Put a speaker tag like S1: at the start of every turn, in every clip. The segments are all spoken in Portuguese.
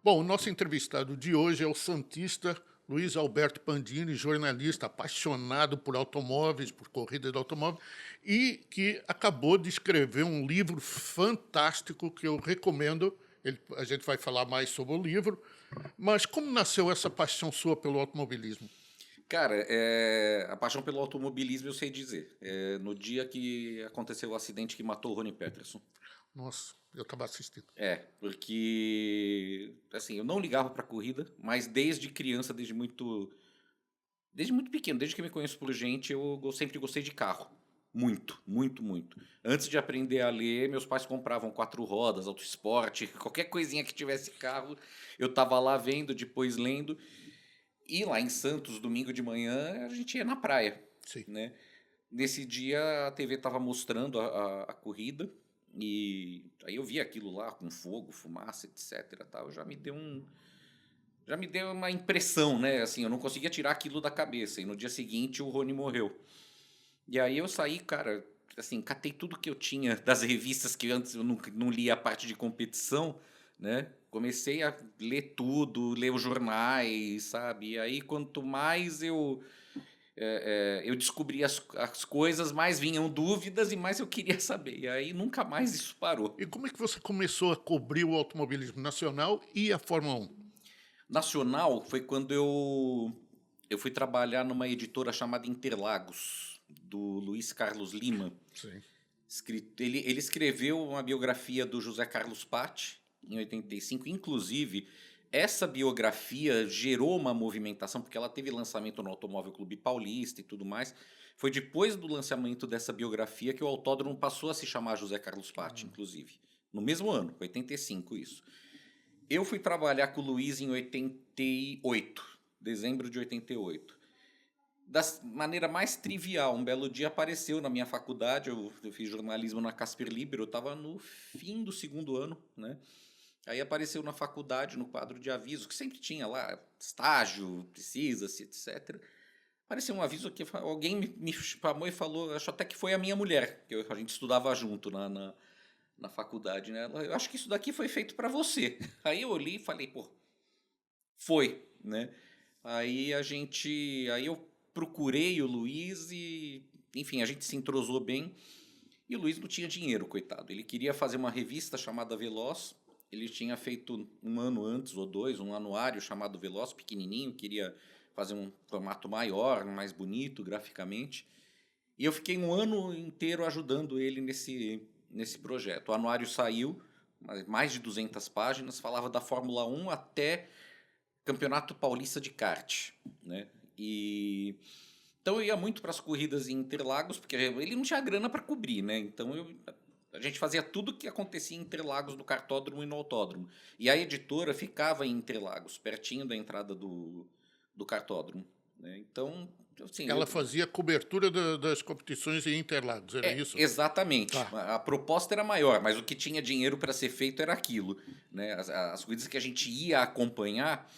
S1: Bom, o nosso entrevistado de hoje é o santista Luiz Alberto Pandini, jornalista apaixonado por automóveis, por corrida de automóvel, e que acabou de escrever um livro fantástico que eu recomendo. A gente vai falar mais sobre o livro, mas como nasceu essa paixão sua pelo automobilismo?
S2: Cara, a paixão pelo automobilismo eu sei dizer. No dia que aconteceu o acidente que matou o Ronnie Peterson.
S1: Nossa, eu estava assistindo.
S2: Porque, assim, eu não ligava pra corrida, mas desde criança, desde muito pequeno, desde que eu me conheço por gente, sempre gostei de carro. Muito, muito, muito. Antes de aprender a ler, meus pais compravam quatro rodas, auto esporte, qualquer coisinha que tivesse carro, eu tava lá vendo, depois lendo. E lá em Santos, domingo de manhã, a gente ia na praia,
S1: Sim.
S2: né? Nesse dia a TV estava mostrando a corrida e aí eu vi aquilo lá com fogo, fumaça, etc. Tal, já me deu uma impressão, né? Assim, eu não conseguia tirar aquilo da cabeça. E no dia seguinte o Rony morreu. E aí eu saí, cara, assim, catei tudo que eu tinha das revistas que antes eu não lia a parte de competição, né? Comecei a ler tudo, ler os jornais, sabe? E aí quanto mais eu descobri as coisas, mais vinham dúvidas e mais eu queria saber. E aí nunca mais isso parou.
S1: E como é que você começou a cobrir o automobilismo nacional e a Fórmula 1?
S2: Nacional foi quando eu fui trabalhar numa editora chamada Interlagos, do Luiz Carlos Lima.
S1: Sim.
S2: Ele escreveu uma biografia do José Carlos Patti em 85. Inclusive, essa biografia gerou uma movimentação, porque ela teve lançamento no Automóvel Clube Paulista e tudo mais. Foi depois do lançamento dessa biografia que o autódromo passou a se chamar José Carlos Patti, inclusive. No mesmo ano, 85 isso. Eu fui trabalhar com o Luiz em 88, dezembro de 88. Da maneira mais trivial, um belo dia apareceu na minha faculdade, eu fiz jornalismo na Casper Libero, eu estava no fim do segundo ano, né? Aí apareceu na faculdade, no quadro de aviso, que sempre tinha lá, estágio, precisa-se, etc. Apareceu um aviso que alguém me chamou e falou, acho até que foi a minha mulher, que a gente estudava junto na faculdade, né? Eu acho que isso daqui foi feito para você. Aí eu olhei e falei, pô, foi, né? Aí eu procurei o Luiz e, enfim, a gente se entrosou bem. E o Luiz não tinha dinheiro, coitado. Ele queria fazer uma revista chamada Veloz. Ele tinha feito um ano antes ou dois, um anuário chamado Veloz, pequenininho. Queria fazer um formato maior, mais bonito graficamente. E eu fiquei um ano inteiro ajudando ele nesse projeto. O anuário saiu, mais de 200 páginas, falava da Fórmula 1 até Campeonato Paulista de Kart, né? E então eu ia muito para as corridas em Interlagos, porque ele não tinha grana para cobrir, né? A gente fazia tudo que acontecia em Interlagos, no kartódromo e no autódromo. E a editora ficava em Interlagos, pertinho da entrada do kartódromo, né? Então, assim,
S1: Ela fazia cobertura das competições em Interlagos, era isso?
S2: exatamente.
S1: Tá.
S2: A proposta era maior, mas o que tinha dinheiro para ser feito era aquilo, né? As corridas que a gente ia acompanhar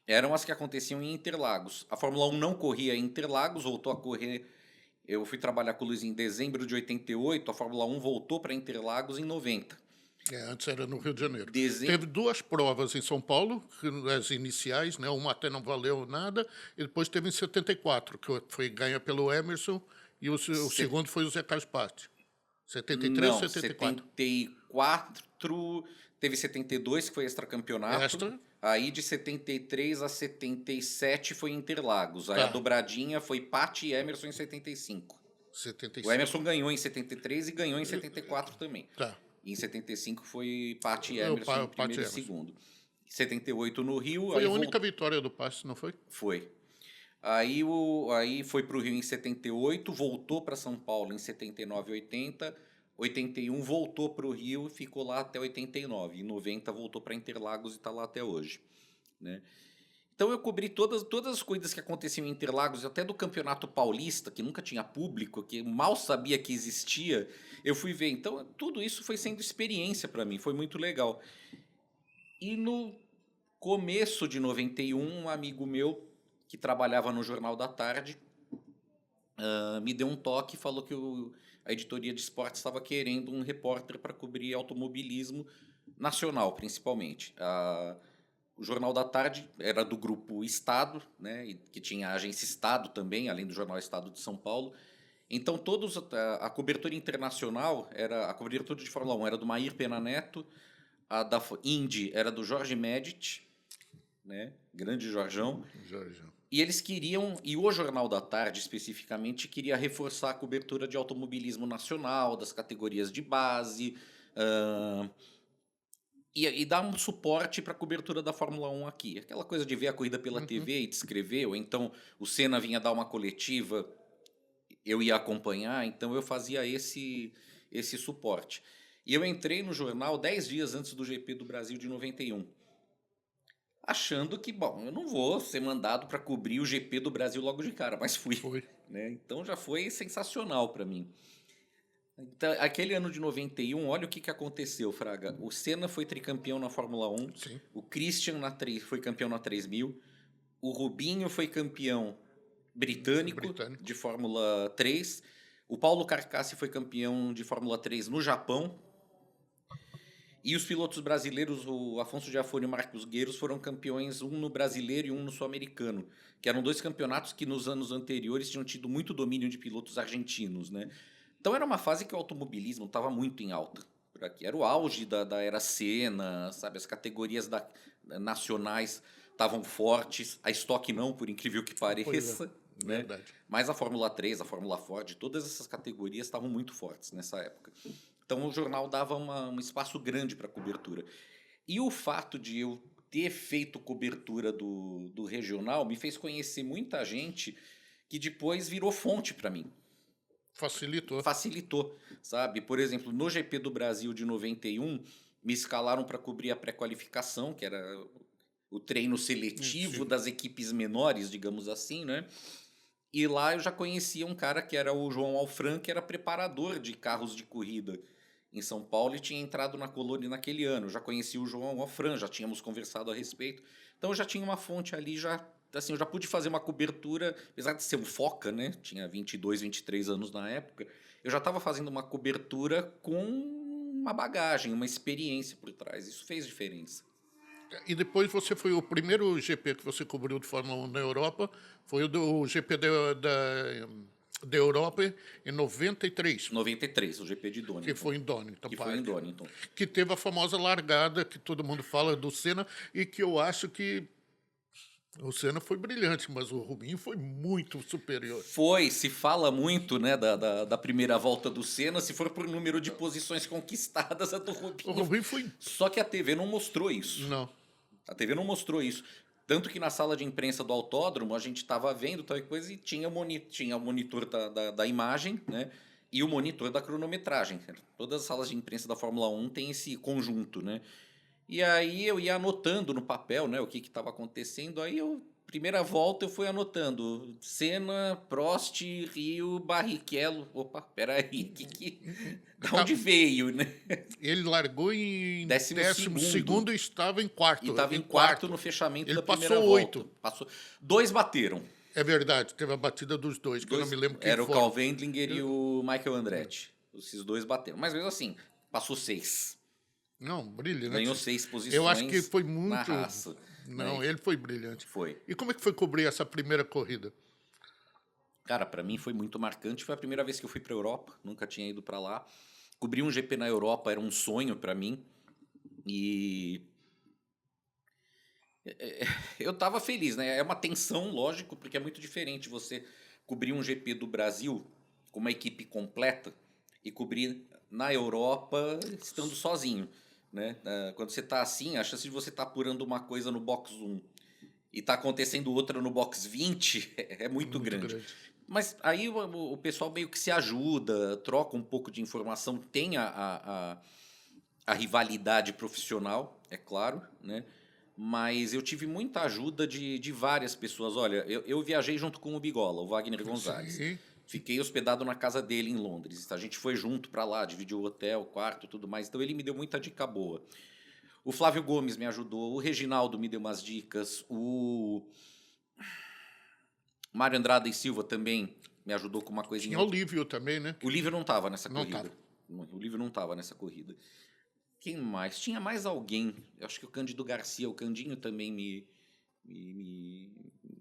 S2: eram as que aconteciam em Interlagos. A Fórmula 1 não corria em Interlagos, voltou a correr. Eu fui trabalhar com o Luiz em dezembro de 88, a Fórmula 1 voltou para Interlagos em 90.
S1: Antes era no Rio de Janeiro.
S2: Dezem...
S1: Teve duas provas em São Paulo, as iniciais, né? Uma até não valeu nada, e depois teve em 74, que foi ganha pelo Emerson, e o
S2: set-
S1: segundo foi o Zé Carlos Patti. 73 e
S2: Não,
S1: 74.
S2: 74, teve 72 que foi extracampeonato.
S1: Esta,
S2: Aí de 73 a 77 foi Interlagos. Aí a
S1: tá,
S2: dobradinha foi Paty e Emerson em 75. O
S1: 75.
S2: Emerson ganhou em 73 e ganhou em 74 também.
S1: Tá,
S2: E em 75 foi Paty e
S1: o
S2: Emerson em
S1: Patti
S2: primeiro e
S1: Emerson.
S2: segundo. Em 78 no Rio,
S1: Foi
S2: aí
S1: a única
S2: voltou.
S1: vitória do Patti, não foi?
S2: Foi. Aí foi para o Rio em 78, voltou para São Paulo em 79 e 80. 81 voltou para o Rio e ficou lá até 89. Em 90 voltou para Interlagos e está lá até hoje, né? Então eu cobri todas as coisas que aconteciam em Interlagos, até do Campeonato Paulista, que nunca tinha público, que mal sabia que existia, eu fui ver. Então tudo isso foi sendo experiência para mim, foi muito legal. E no começo de 91, um amigo meu que trabalhava no Jornal da Tarde me deu um toque e falou que a editoria de esportes estava querendo um repórter para cobrir automobilismo nacional, principalmente. O Jornal da Tarde era do Grupo Estado, né, e que tinha a Agência Estado também, além do Jornal Estado de São Paulo. Então, a cobertura internacional, a cobertura de Fórmula 1 era do Mair Pena Neto, a da Indy era do Jorge Medici, né, grande Jorjão.
S1: Jorge.
S2: E eles queriam, e o Jornal da Tarde especificamente, queria reforçar a cobertura de automobilismo nacional, das categorias de base, e dar um suporte para a cobertura da Fórmula 1 aqui. Aquela coisa de ver a corrida pela TV e descrever, ou então o Senna vinha dar uma coletiva, eu ia acompanhar, então eu fazia esse suporte. E eu entrei no jornal 10 dias antes do GP do Brasil de 91. Achando que, bom, eu não vou ser mandado para cobrir o GP do Brasil logo de cara, mas fui.
S1: Foi.
S2: Né? Então já foi sensacional para mim. Então, aquele ano de 91, olha o que aconteceu, Fraga. O Senna foi tricampeão na Fórmula 1,
S1: Sim.
S2: o Christian foi campeão na 3000, o Rubinho foi campeão britânico de Fórmula 3, o Paulo Carcassi foi campeão de Fórmula 3 no Japão, e os pilotos brasileiros, o Afonso Giafone e o Marcos Gueiros, foram campeões, um no brasileiro e um no sul-americano, que eram 2 campeonatos que nos anos anteriores tinham tido muito domínio de pilotos argentinos, né? Então era uma fase que o automobilismo estava muito em alta. Por aqui. Era o auge da era Senna, sabe? As categorias nacionais estavam fortes, a Stock não, por incrível que pareça. Né?
S1: Verdade.
S2: Mas a Fórmula 3, a Fórmula Ford, todas essas categorias estavam muito fortes nessa época. Então o jornal dava um espaço grande para cobertura. E o fato de eu ter feito cobertura do regional me fez conhecer muita gente que depois virou fonte para mim. Facilitou, sabe? Por exemplo, no GP do Brasil de 91, me escalaram para cobrir a pré-qualificação, que era o treino seletivo das equipes menores, digamos assim, né? E lá eu já conhecia um cara que era o João Alfran, que era preparador de carros de corrida em São Paulo e tinha entrado na Colônia naquele ano. Eu já conhecia o João Alfran, já tínhamos conversado a respeito. Então eu já tinha uma fonte ali, assim, eu já pude fazer uma cobertura, apesar de ser um foca, né? Tinha 22, 23 anos na época. Eu já estava fazendo uma cobertura com uma bagagem, uma experiência por trás. Isso fez diferença.
S1: E depois você foi o primeiro GP que você cobriu de Fórmula 1 na Europa, foi o GP da Europa em 93.
S2: 93, o GP de Donington.
S1: Que foi em Donington.
S2: Que foi em Donington.
S1: Que teve a famosa largada que todo mundo fala do Senna e que eu acho que o Senna foi brilhante, mas o Rubinho foi muito superior.
S2: Se fala muito, né, da primeira volta do Senna, se for por número de posições conquistadas, a do Rubinho.
S1: O Rubinho foi...
S2: Só que a TV não mostrou isso.
S1: Não.
S2: A TV não mostrou isso. Tanto que na sala de imprensa do autódromo, a gente estava vendo tal coisa e tinha o monitor da imagem, né, e o monitor da cronometragem. Todas as salas de imprensa da Fórmula 1 têm esse conjunto, né? E aí eu ia anotando no papel, né, o que estava acontecendo. Aí primeira volta eu fui anotando Senna, Prost, Rio, Barrichello. Opa, peraí, da onde veio, né?
S1: Ele largou em
S2: 12º
S1: e estava em quarto.
S2: E estava em quarto no fechamento da primeira volta.
S1: Ele passou 8.
S2: 2 bateram.
S1: É verdade, teve a batida dos dois, que eu não me lembro quem
S2: era
S1: foi.
S2: Era o Carl Wendlinger e o Michael Andretti. Esses dois bateram. Mas mesmo assim, passou 6.
S1: Não, brilhante.
S2: Ganhou 6 posições.
S1: Eu acho que foi muito.
S2: Na raça.
S1: Não, ele foi brilhante.
S2: Foi.
S1: E como é que foi cobrir essa primeira corrida?
S2: Cara, para mim foi muito marcante. Foi a primeira vez que eu fui para Europa. Nunca tinha ido para lá. Cobrir um GP na Europa era um sonho para mim. E eu tava feliz, né? É uma tensão, lógico, porque é muito diferente você cobrir um GP do Brasil com uma equipe completa e cobrir na Europa estando sozinho. Né? Quando você está assim, a chance de você estar apurando uma coisa no box 1 e tá acontecendo outra no box 20 é muito grande. Mas aí o pessoal meio que se ajuda, troca um pouco de informação, tem a rivalidade profissional, é claro, né? Mas eu tive muita ajuda de várias pessoas. Olha, eu viajei junto com o Bigola, o Wagner Gonzalez.
S1: Sim.
S2: Fiquei hospedado na casa dele em Londres. A gente foi junto para lá, dividiu o hotel, o quarto e tudo mais. Então ele me deu muita dica boa. O Flávio Gomes me ajudou, o Reginaldo me deu umas dicas, o Mário Andrade e Silva também me ajudou com uma coisinha.
S1: Tinha o Lívio também, né?
S2: O Lívio não estava nessa corrida.
S1: Tava.
S2: O Lívio não estava nessa corrida. Quem mais? Tinha mais alguém. Eu acho que o Cândido Garcia, o Candinho também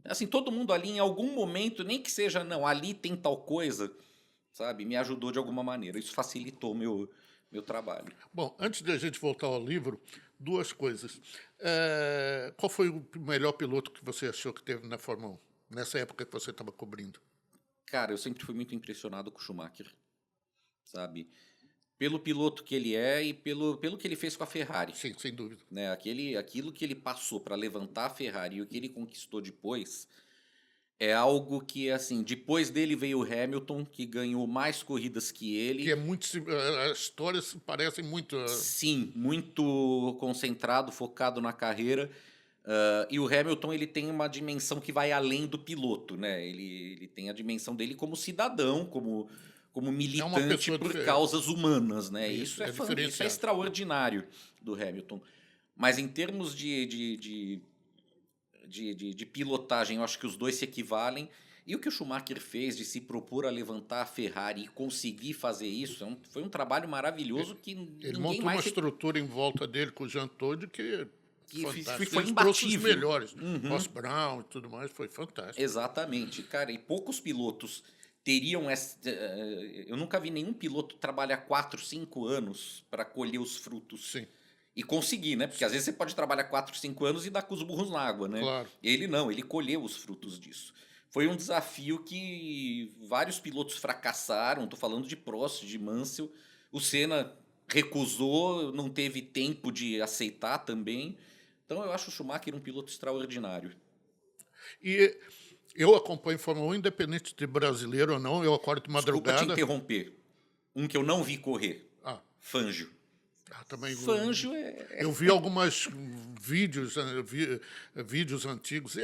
S2: Assim, todo mundo ali em algum momento, nem que seja, não, ali tem tal coisa, sabe? Me ajudou de alguma maneira. Isso facilitou meu trabalho.
S1: Bom, antes de a gente voltar ao livro, duas coisas. Qual foi o melhor piloto que você achou que teve na Fórmula 1, nessa época que você estava cobrindo?
S2: Cara, eu sempre fui muito impressionado com o Schumacher, sabe? Pelo piloto que ele é e pelo que ele fez com a Ferrari.
S1: Sim, sem dúvida.
S2: Né? Aquilo que ele passou para levantar a Ferrari e o que ele conquistou depois é algo que, assim, depois dele veio o Hamilton, que ganhou mais corridas que
S1: Que
S2: ele.
S1: é muito. As histórias se parecem muito.
S2: Sim, muito concentrado, focado na carreira. E o Hamilton ele tem uma dimensão que vai além do piloto, né? Ele tem a dimensão dele como cidadão, como
S1: É uma
S2: militante
S1: pessoa
S2: por
S1: diferente.
S2: causas humanas, né?
S1: Isso, é
S2: Isso é
S1: diferenciado.
S2: extraordinário do Hamilton. Mas em termos de pilotagem, eu acho que os dois se equivalem. E o que o Schumacher fez de se propor a levantar a Ferrari e conseguir fazer isso foi um trabalho maravilhoso que
S1: Ele
S2: ninguém
S1: montou uma
S2: mais
S1: estrutura em volta dele com o Jean Todt que é fantástico.
S2: foi
S1: Ele trouxe os
S2: imbatível.
S1: melhores.
S2: Uhum.
S1: Ross Brown e tudo mais, foi fantástico.
S2: Exatamente, cara. E poucos pilotos teriam essa. Eu nunca vi nenhum piloto trabalhar 4, 5 anos para colher os frutos.
S1: Sim,
S2: E conseguir, né? Porque às vezes você pode trabalhar 4, 5 anos e dar com os burros na água, né?
S1: claro.
S2: Ele não, ele colheu os frutos disso. Foi um desafio que vários pilotos fracassaram. Tô falando de Prost, de Mansell. O Senna recusou, não teve tempo de aceitar também. Então eu acho o Schumacher um piloto extraordinário.
S1: E eu acompanho Fórmula 1, independente de brasileiro ou não, eu acordo de
S2: Desculpa te
S1: madrugada.
S2: interromper. Um que eu não vi correr.
S1: Ah,
S2: Fangio.
S1: também.
S2: Fangio é.
S1: Eu vi alguns vídeos, vídeos antigos.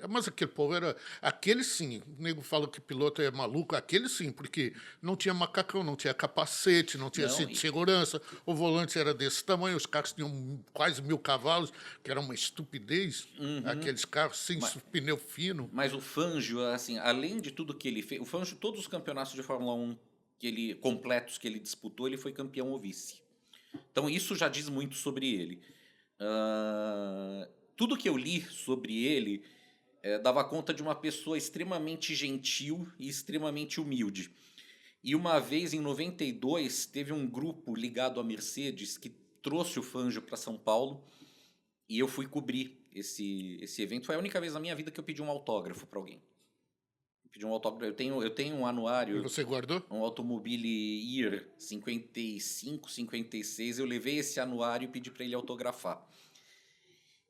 S1: Mas aquele povo era. Aquele sim. O nego fala que piloto é maluco. Aquele sim, porque não tinha macacão, não tinha capacete, não tinha
S2: Não,
S1: cinto de segurança. O volante era desse tamanho. Os carros tinham quase 1000 cavalos, que era uma estupidez. Aqueles carros sem
S2: Mas-
S1: pneu fino.
S2: Mas o Fangio, assim, além de tudo que ele fez. O Fangio, todos os campeonatos de Fórmula 1 completos que ele disputou, ele foi campeão ou vice. Então isso já diz muito sobre ele. Tudo que eu li sobre ele dava conta de uma pessoa extremamente gentil e extremamente humilde. E uma vez, em 92, teve um grupo ligado à Mercedes que trouxe o Fangio para São Paulo e eu fui cobrir esse evento. Foi a única vez na minha vida que eu pedi um autógrafo para alguém. Eu pedi um autógrafo. Eu tenho um
S1: E
S2: anuário,
S1: você guardou?
S2: um Automobile Year 55, 56. Eu levei esse anuário e pedi para ele autografar.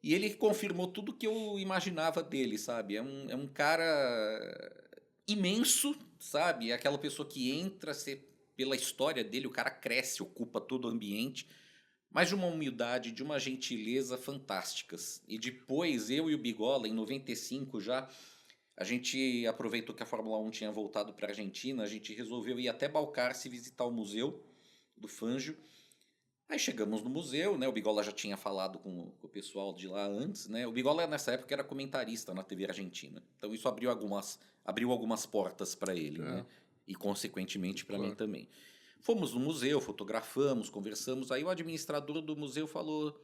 S2: E ele confirmou tudo que eu imaginava dele, sabe? É um cara imenso, sabe? É aquela pessoa que entra, pela história dele, o cara cresce, ocupa todo o ambiente, mas de uma humildade, de uma gentileza fantásticas. E depois, eu e o Bigola, em 95 já, a gente aproveitou que a Fórmula 1 tinha voltado para a Argentina, a gente resolveu ir até Balcarce visitar o museu do Fangio. Aí chegamos no museu, né? O Bigola já tinha falado com o pessoal de lá antes, né? O Bigola nessa época era comentarista na TV argentina. Então isso abriu algumas portas para ele, né? E consequentemente para mim também. Fomos no museu, fotografamos, conversamos. Aí o administrador do museu falou: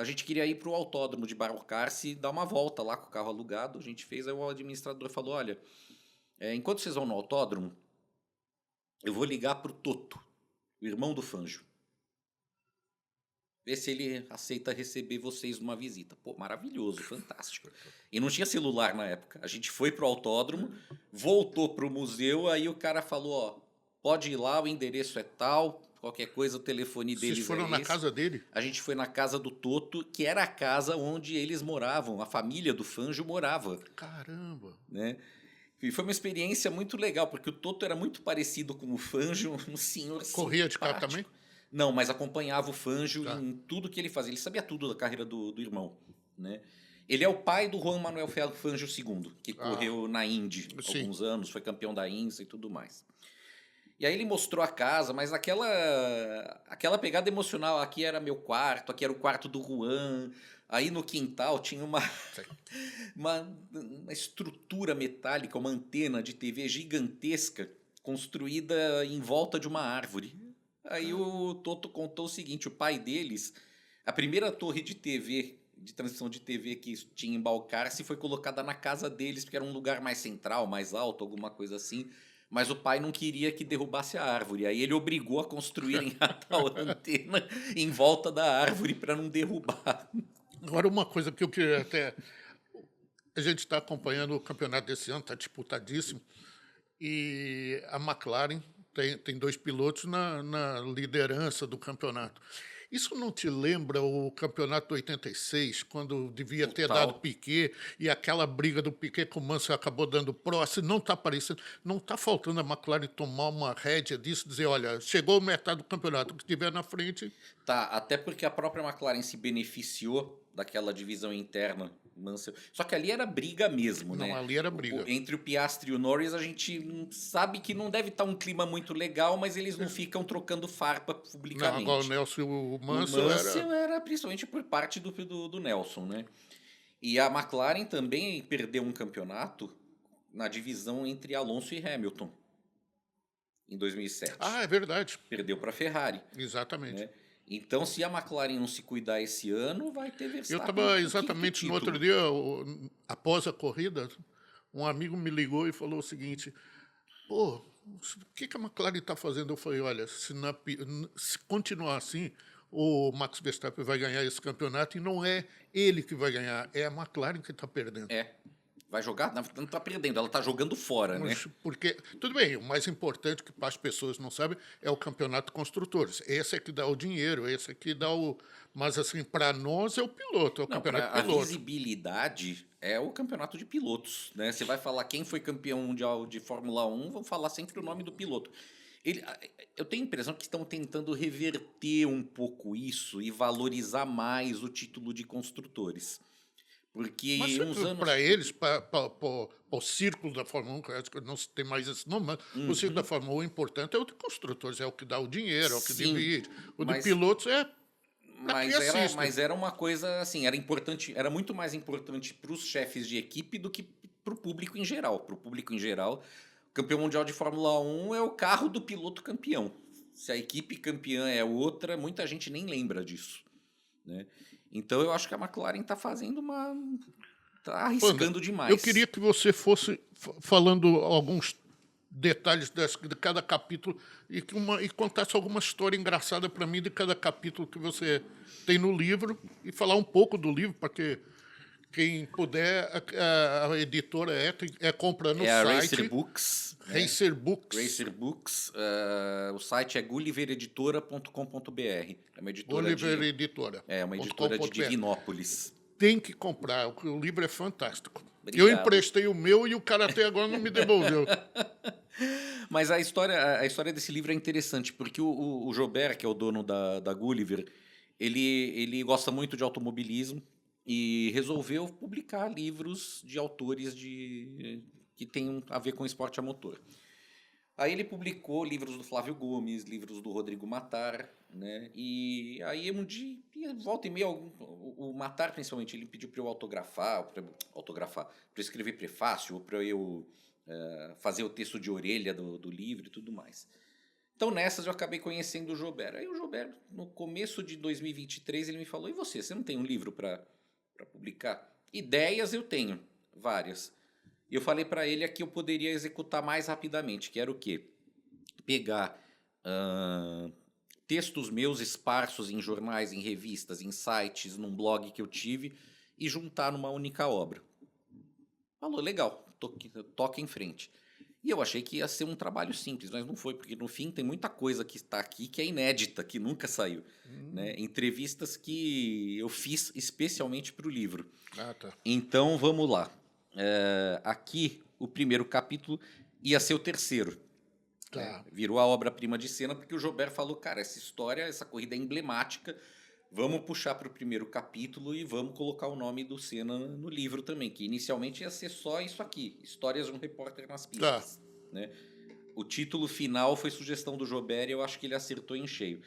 S2: a gente queria ir para o autódromo de Balcarce e dar uma volta lá com o carro alugado. A gente fez. Aí o administrador falou: olha, enquanto vocês vão no autódromo, eu vou ligar para o Toto, o irmão do Fangio. Ver se ele aceita receber vocês numa visita. Pô, maravilhoso, fantástico. E não tinha celular na época. A gente foi pro autódromo, voltou pro museu, aí o cara falou, ó, pode ir lá, o endereço é tal, qualquer coisa, o telefone deles
S1: Vocês foram
S2: é
S1: na
S2: esse.
S1: casa dele?
S2: A gente foi na casa do Toto, que era a casa onde eles moravam, a família do Fangio morava.
S1: Caramba!
S2: Né? E foi uma experiência muito legal, porque o Toto era muito parecido com o Fangio, um senhor
S1: Corria de carro
S2: simpático.
S1: também?
S2: Não, mas acompanhava o Fangio
S1: Tá.
S2: em tudo que ele fazia. Ele sabia tudo da carreira do irmão, né? Ele é o pai do Juan Manuel Fangio II, que correu na Indy há
S1: Sim.
S2: alguns anos, foi campeão da INSA e tudo mais. E aí ele mostrou a casa, mas aquela pegada emocional. Aqui era meu quarto, aqui era o quarto do Juan. Aí no quintal tinha uma estrutura metálica, uma antena de TV gigantesca construída em volta de uma árvore. Aí o Toto contou o seguinte: o pai deles, a primeira torre de TV, de transmissão de TV que tinha em Balcarce foi colocada na casa deles, porque era um lugar mais central, mais alto, alguma coisa assim. Mas o pai não queria que derrubasse a árvore. Aí ele obrigou a construírem a tal antena em volta da árvore para não derrubar.
S1: Agora, uma coisa que eu queria até. A gente está acompanhando o campeonato desse ano, está disputadíssimo, e a McLaren tem dois pilotos na liderança do campeonato. Isso não te lembra o campeonato de 86, quando devia ter dado
S2: Total.
S1: Piquet, e aquela briga do Piquet com o Mansell acabou dando Prost? Não está aparecendo, não está faltando a McLaren tomar uma rédea disso, dizer, olha, chegou metade do campeonato, o que tiver na frente.
S2: Tá, até porque a própria McLaren se beneficiou daquela divisão interna. Mansell. Só que ali era briga mesmo,
S1: Não,
S2: né?
S1: ali era briga.
S2: Entre o Piastri e o Norris, a gente sabe que não deve estar um clima muito legal, mas eles não ficam trocando farpa
S1: Não, agora o
S2: publicamente.
S1: Nelson e o
S2: O
S1: Mansell
S2: Mansell era principalmente por parte do Nelson, né? E a McLaren também perdeu um campeonato na divisão entre Alonso e Hamilton em 2007.
S1: Ah, é verdade,
S2: Perdeu para a Ferrari,
S1: exatamente.
S2: né? Então, se a McLaren não se cuidar esse ano, vai ter
S1: Eu
S2: Verstappen
S1: estava
S2: com o quinto
S1: exatamente no outro
S2: título.
S1: dia, após a corrida, um amigo me ligou e falou o seguinte: pô, o que a McLaren está fazendo? Eu falei: olha, se continuar assim, o Max Verstappen vai ganhar esse campeonato e não é ele que vai ganhar, é a McLaren que está perdendo.
S2: É, vai jogar? Não está perdendo, ela está jogando fora, né?
S1: Porque, tudo bem, o mais importante que as pessoas não sabem é o campeonato de construtores. Esse é que dá o dinheiro, esse é que dá o. Mas, assim, para nós é o piloto, é o
S2: Não,
S1: campeonato
S2: para a
S1: de piloto.
S2: visibilidade é o campeonato de pilotos, né? Você vai falar quem foi campeão mundial de Fórmula 1, vão falar sempre o nome do piloto. Eu tenho a impressão que estão tentando reverter um pouco isso e valorizar mais o título de construtores.
S1: Mas
S2: Porque uns anos.
S1: para eles, para o círculo da Fórmula 1, que eu acho que não se tem mais esse nome, mas o círculo da Fórmula 1 importante é o de construtores, é o que dá o dinheiro, é o que
S2: Sim,
S1: divide. O de
S2: mas
S1: pilotos é para quem assiste.
S2: mas era uma coisa assim, era importante, era muito mais importante para os chefes de equipe do que para o público em geral. Para o público em geral, o campeão mundial de Fórmula 1 é o carro do piloto campeão. Se a equipe campeã é outra, muita gente nem lembra disso, né? Então eu acho que a McLaren está fazendo uma. Está
S1: Panda,
S2: arriscando
S1: eu
S2: demais.
S1: queria que você fosse falando alguns detalhes de cada capítulo e contasse alguma história engraçada para mim de cada capítulo que você tem no livro e falar um pouco do livro, para que quem puder, a editora compra no
S2: É a
S1: site.
S2: Racer Books. Né?
S1: Racer Books.
S2: Racer Books. O site é gullivereditora.com.br. É uma editora
S1: Oliver
S2: de.
S1: Editora.
S2: É uma editora de Divinópolis.
S1: Tem que comprar, o livro é fantástico.
S2: Obrigado.
S1: Eu emprestei o meu e o cara até agora não me devolveu.
S2: Mas a história desse livro é interessante, porque o Jobert, que é o dono da Gulliver, ele gosta muito de automobilismo e resolveu publicar livros de autores que têm a ver com esporte a motor. Aí ele publicou livros do Flávio Gomes, livros do Rodrigo Matar, né? E aí um dia, volta e meia, o Matar principalmente, ele pediu para eu autografar, para eu escrever prefácio, ou para eu fazer o texto de orelha do livro e tudo mais. Então nessas eu acabei conhecendo o Jobert. Aí o Jobert, no começo de 2023, ele me falou: e você não tem um livro para publicar? Ideias eu tenho, várias. E eu falei para ele que eu poderia executar mais rapidamente, que era o quê? Pegar textos meus esparsos em jornais, em revistas, em sites, num blog que eu tive e juntar numa única obra. Falou: legal, toca em frente. E eu achei que ia ser um trabalho simples, mas não foi, porque no fim tem muita coisa que está aqui que é inédita, que nunca saiu. Né? Entrevistas que eu fiz especialmente para o livro.
S1: Ah, tá.
S2: Então vamos lá. Aqui, o primeiro capítulo ia ser o terceiro.
S1: Tá.
S2: Virou a obra-prima de cena, porque o Jobert falou: cara, essa história, essa corrida é emblemática, vamos puxar para o primeiro capítulo e vamos colocar o nome do Senna no livro também, que inicialmente ia ser só isso aqui, Histórias de um Repórter nas Pistas. Né? O título final foi sugestão do Jobert e eu acho que ele acertou em cheio.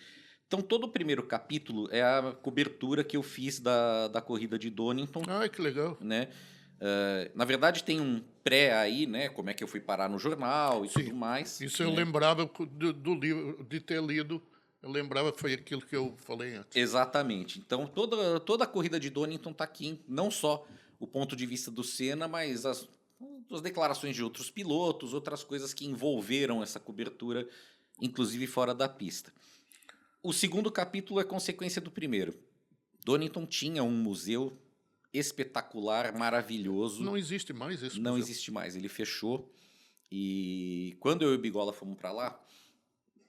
S2: Então, todo o primeiro capítulo é a cobertura que eu fiz da corrida de Donington.
S1: Ai, que legal.
S2: Né? Na verdade, tem um pré aí, né? Como é que eu fui parar no jornal e
S1: Sim,
S2: tudo mais.
S1: isso
S2: né?
S1: eu lembrava do livro, de ter lido Eu lembrava que foi aquilo que eu falei antes.
S2: Exatamente. Então, toda a corrida de Donington está aqui, não só o ponto de vista do Senna, mas as declarações de outros pilotos, outras coisas que envolveram essa cobertura, inclusive fora da pista. O segundo capítulo é consequência do primeiro. Donington tinha um museu espetacular, maravilhoso.
S1: Não existe mais esse
S2: Não
S1: museu.
S2: existe mais, ele fechou. E quando eu e o Bigola fomos para lá,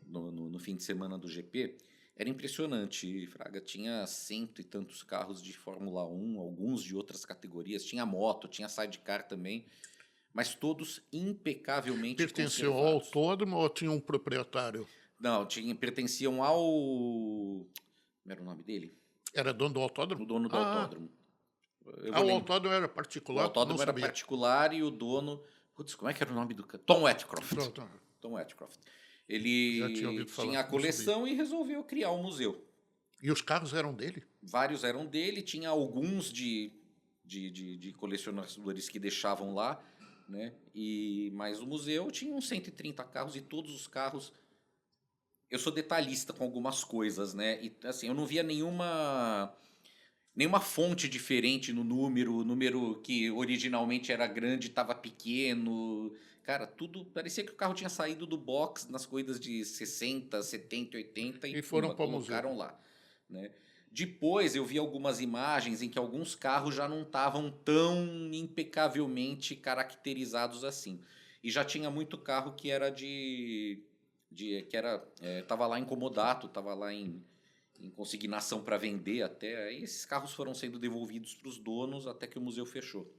S2: no fim de semana do GP, era impressionante. Fraga tinha cento e tantos carros de Fórmula 1, alguns de outras categorias. Tinha moto, tinha sidecar também, mas todos impecavelmente
S1: Pertenceu ao
S2: conservados.
S1: autódromo ou tinha um proprietário?
S2: Não, pertenciam ao... Como era o nome dele?
S1: Era dono do autódromo?
S2: O dono do autódromo.
S1: O autódromo era particular?
S2: O autódromo
S1: não
S2: era
S1: sabia.
S2: particular e o dono... Putz, como é que era o nome do cara? Tom Wetcroft. Tom Wetcroft. Ele tinha a coleção e resolveu criar um museu.
S1: E os carros eram dele?
S2: Vários eram dele, tinha alguns de colecionadores que deixavam lá, né? Mas o museu tinha uns 130 carros e todos os carros... Eu sou detalhista com algumas coisas, né? E assim, eu não via nenhuma fonte diferente no número. O número que originalmente era grande estava pequeno. Cara, tudo... Parecia que o carro tinha saído do box nas corridas de 60, 70, 80
S1: e foram para o
S2: colocaram
S1: museu.
S2: lá, né? Depois eu vi algumas imagens em que alguns carros já não estavam tão impecavelmente caracterizados assim. E já tinha muito carro que era tava lá em comodato, tava lá em consignação para vender até. Aí esses carros foram sendo devolvidos para os donos até que o museu fechou.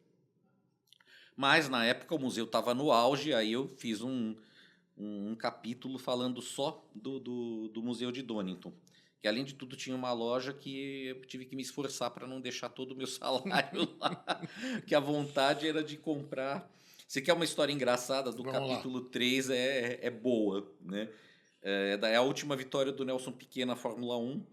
S2: Mas na época o museu estava no auge, aí eu fiz um capítulo falando só do Museu de Donington. Que além de tudo tinha uma loja que eu tive que me esforçar para não deixar todo o meu salário lá. Que a vontade era de comprar. Você quer uma história engraçada do capítulo 3, é boa, né? É a última vitória do Nelson Piquet na Fórmula 1.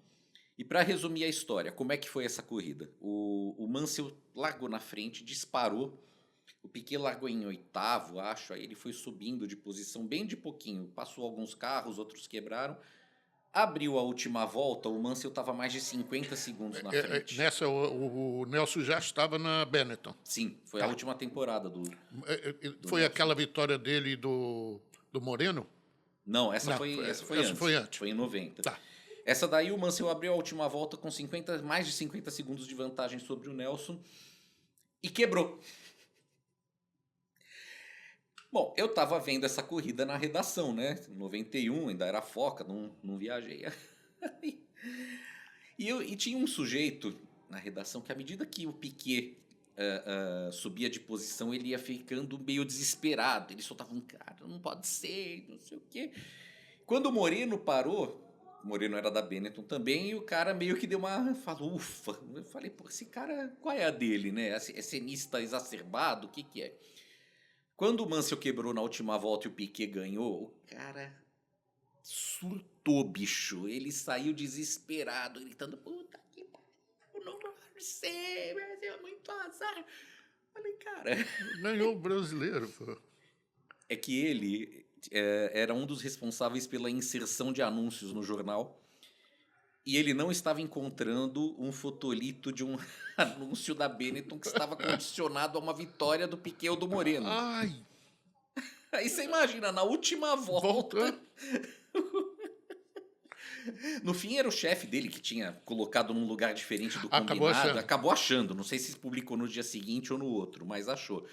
S2: E para resumir a história, como é que foi essa corrida? O Mansell largou na frente, disparou. O Piquet largou em 8º, acho. Aí ele foi subindo de posição bem de pouquinho. Passou alguns carros, outros quebraram. Abriu a última volta, o Mansell estava mais de 50 segundos na frente.
S1: Nessa, o Nelson já estava na Benetton.
S2: Sim, foi a última temporada do
S1: foi aquela vitória dele do Moreno?
S2: Não, essa foi antes. Foi em 90.
S1: Tá.
S2: Essa daí o Mansell abriu a última volta com mais de 50 segundos de vantagem sobre o Nelson e quebrou. Bom, eu tava vendo essa corrida na redação, né? 91, ainda era foca, não viajei. E tinha um sujeito na redação que, à medida que o Piquet subia de posição, ele ia ficando meio desesperado. Ele soltava um cara, não pode ser, não sei o quê. Quando o Moreno parou, o Moreno era da Benetton também, e o cara meio que deu uma... Falou, ufa. Eu falei, pô, esse cara, qual é a dele, né? É cenista exacerbado? O que é? Quando o Mansell quebrou na última volta e o Piquet ganhou, o cara surtou, bicho. Ele saiu desesperado, gritando, puta que pariu, não pode ser, é muito azar. Falei, cara...
S1: Ganhou o brasileiro, pô.
S2: É que ele era um dos responsáveis pela inserção de anúncios no jornal e ele não estava encontrando um fotolito de um anúncio da Benetton que estava condicionado a uma vitória do Piquet ou do Moreno.
S1: Ai!
S2: Aí você imagina, na última volta... No fim era o chefe dele que tinha colocado num lugar diferente do combinado. Acabou achando. Não sei se publicou no dia seguinte ou no outro, mas achou.